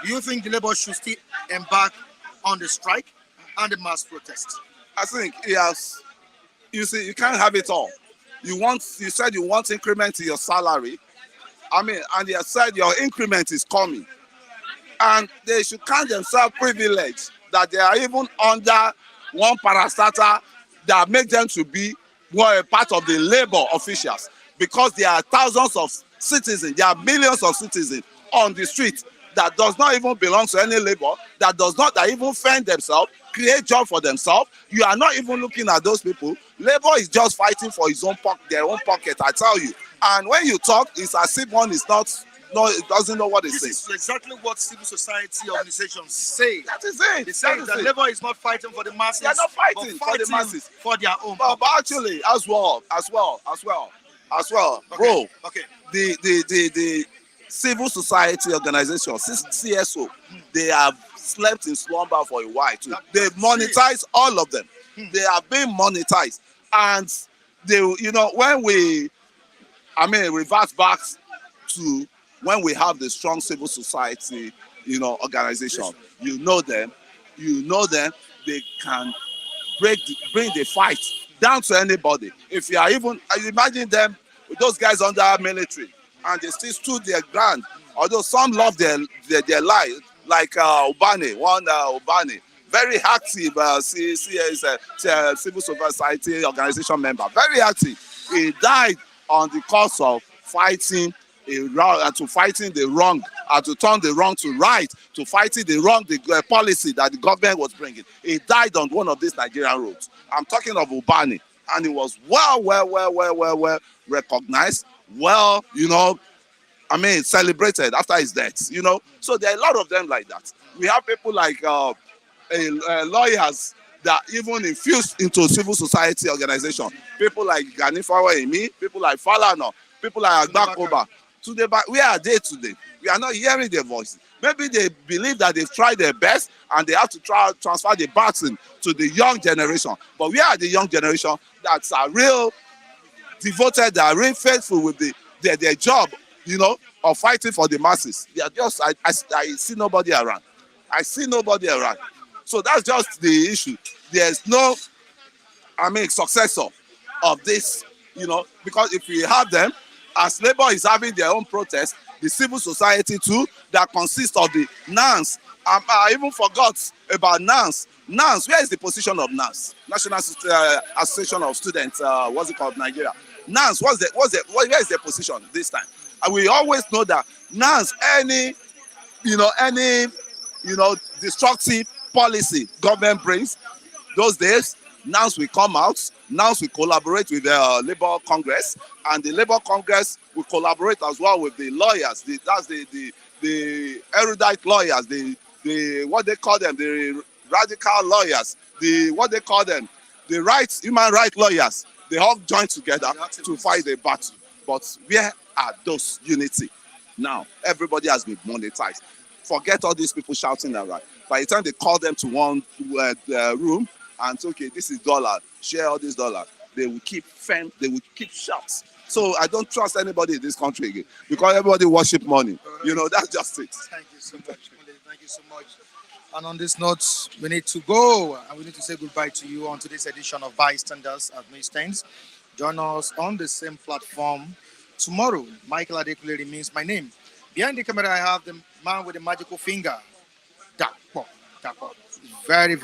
Do you think the Labour should still embark on the strike and the mass protest? I think yes. You see, you can't have it all. You said you want increment in your salary. And you said your increment is coming. And they should count themselves privileged that they are even under one parastatal that make them to be a part of the labor officials, because there are thousands of citizens, there are millions of citizens on the street that does not even belong to any labor, that even fend themselves, create job for themselves. You are not even looking at those people. Labor is just fighting for their own pocket, I tell you. And when you talk, it's as if one is it doesn't know what it's saying. This is exactly what civil society organizations say. That is it. They say that Labour is not fighting for the masses. They are not fighting for the masses. For their own. But actually, as well, bro. Okay. The civil society organization, CSO, they have slept in slumber for a while too. They monetize all of them. They are being monetized, and they, when we, revert back to when we have the strong civil society, organization, you know them, they can bring the fight down to anybody. If you are even, imagine them, those guys under our military, and they still stood their ground, although some love their life, like Ubani, very active, civil society organization member, very active. He died on the cause of fighting fighting the wrong, and to turn the wrong to right, to fighting the wrong, the policy that the government was bringing. He died on one of these Nigerian roads. I'm talking of Ubani, and he was well recognized, celebrated after his death, So there are a lot of them like that. We have people like lawyers that even infused into civil society organization. People like Ganifawa Emi, people like Falana, people like Agbakoba. Today, but where are they today? We are not hearing their voices. Maybe they believe that they've tried their best and they have to transfer the baton to the young generation. But where are the young generation that are real devoted, that are real faithful with their job, of fighting for the masses? They are just, I see nobody around. I see nobody around. So that's just the issue. There's no, successor of this, because if we have them, as Labour is having their own protest, the civil society too, that consists of the NANS. I even forgot about NANS. NANS, where is the position of NANS? National Association of Students, what's it called, Nigeria? NANS, where is their position this time? And we always know that NANS, any destructive policy government brings, those days, NANS will come out. NANS will collaborate with the Labour Congress, and the Labour Congress will collaborate as well with the lawyers. That's the erudite lawyers, the what they call them, the radical lawyers, the human rights lawyers. They all join together to fight the battle. But where are those unity? Now everybody has been monetized. Forget all these people shouting around. By the time they call them to one room and say, okay, this is dollar, share all this dollar, they will keep shouts. So I don't trust anybody in this country again, because everybody worship money. That's just it. Thank you so much. Thank you so much. And on this note, we need to go, and we need to say goodbye to you on today's edition of Bystanders at Maystains. Join us on the same platform tomorrow. Michael Adekule remains my name. Behind the camera, I have the man with the magical finger, Dapo. Very,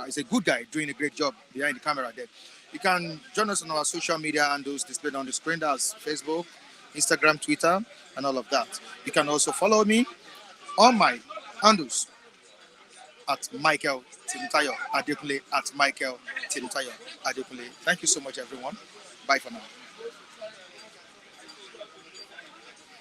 he's a good guy doing a great job behind the camera there. You can join us on our social media handles displayed on the screen. That's Facebook, Instagram, Twitter, and all of that. You can also follow me on my handles at Michael Tinutayo Adekule, at Michael Tinutayo Adekule. Thank you so much, everyone. Bye for now.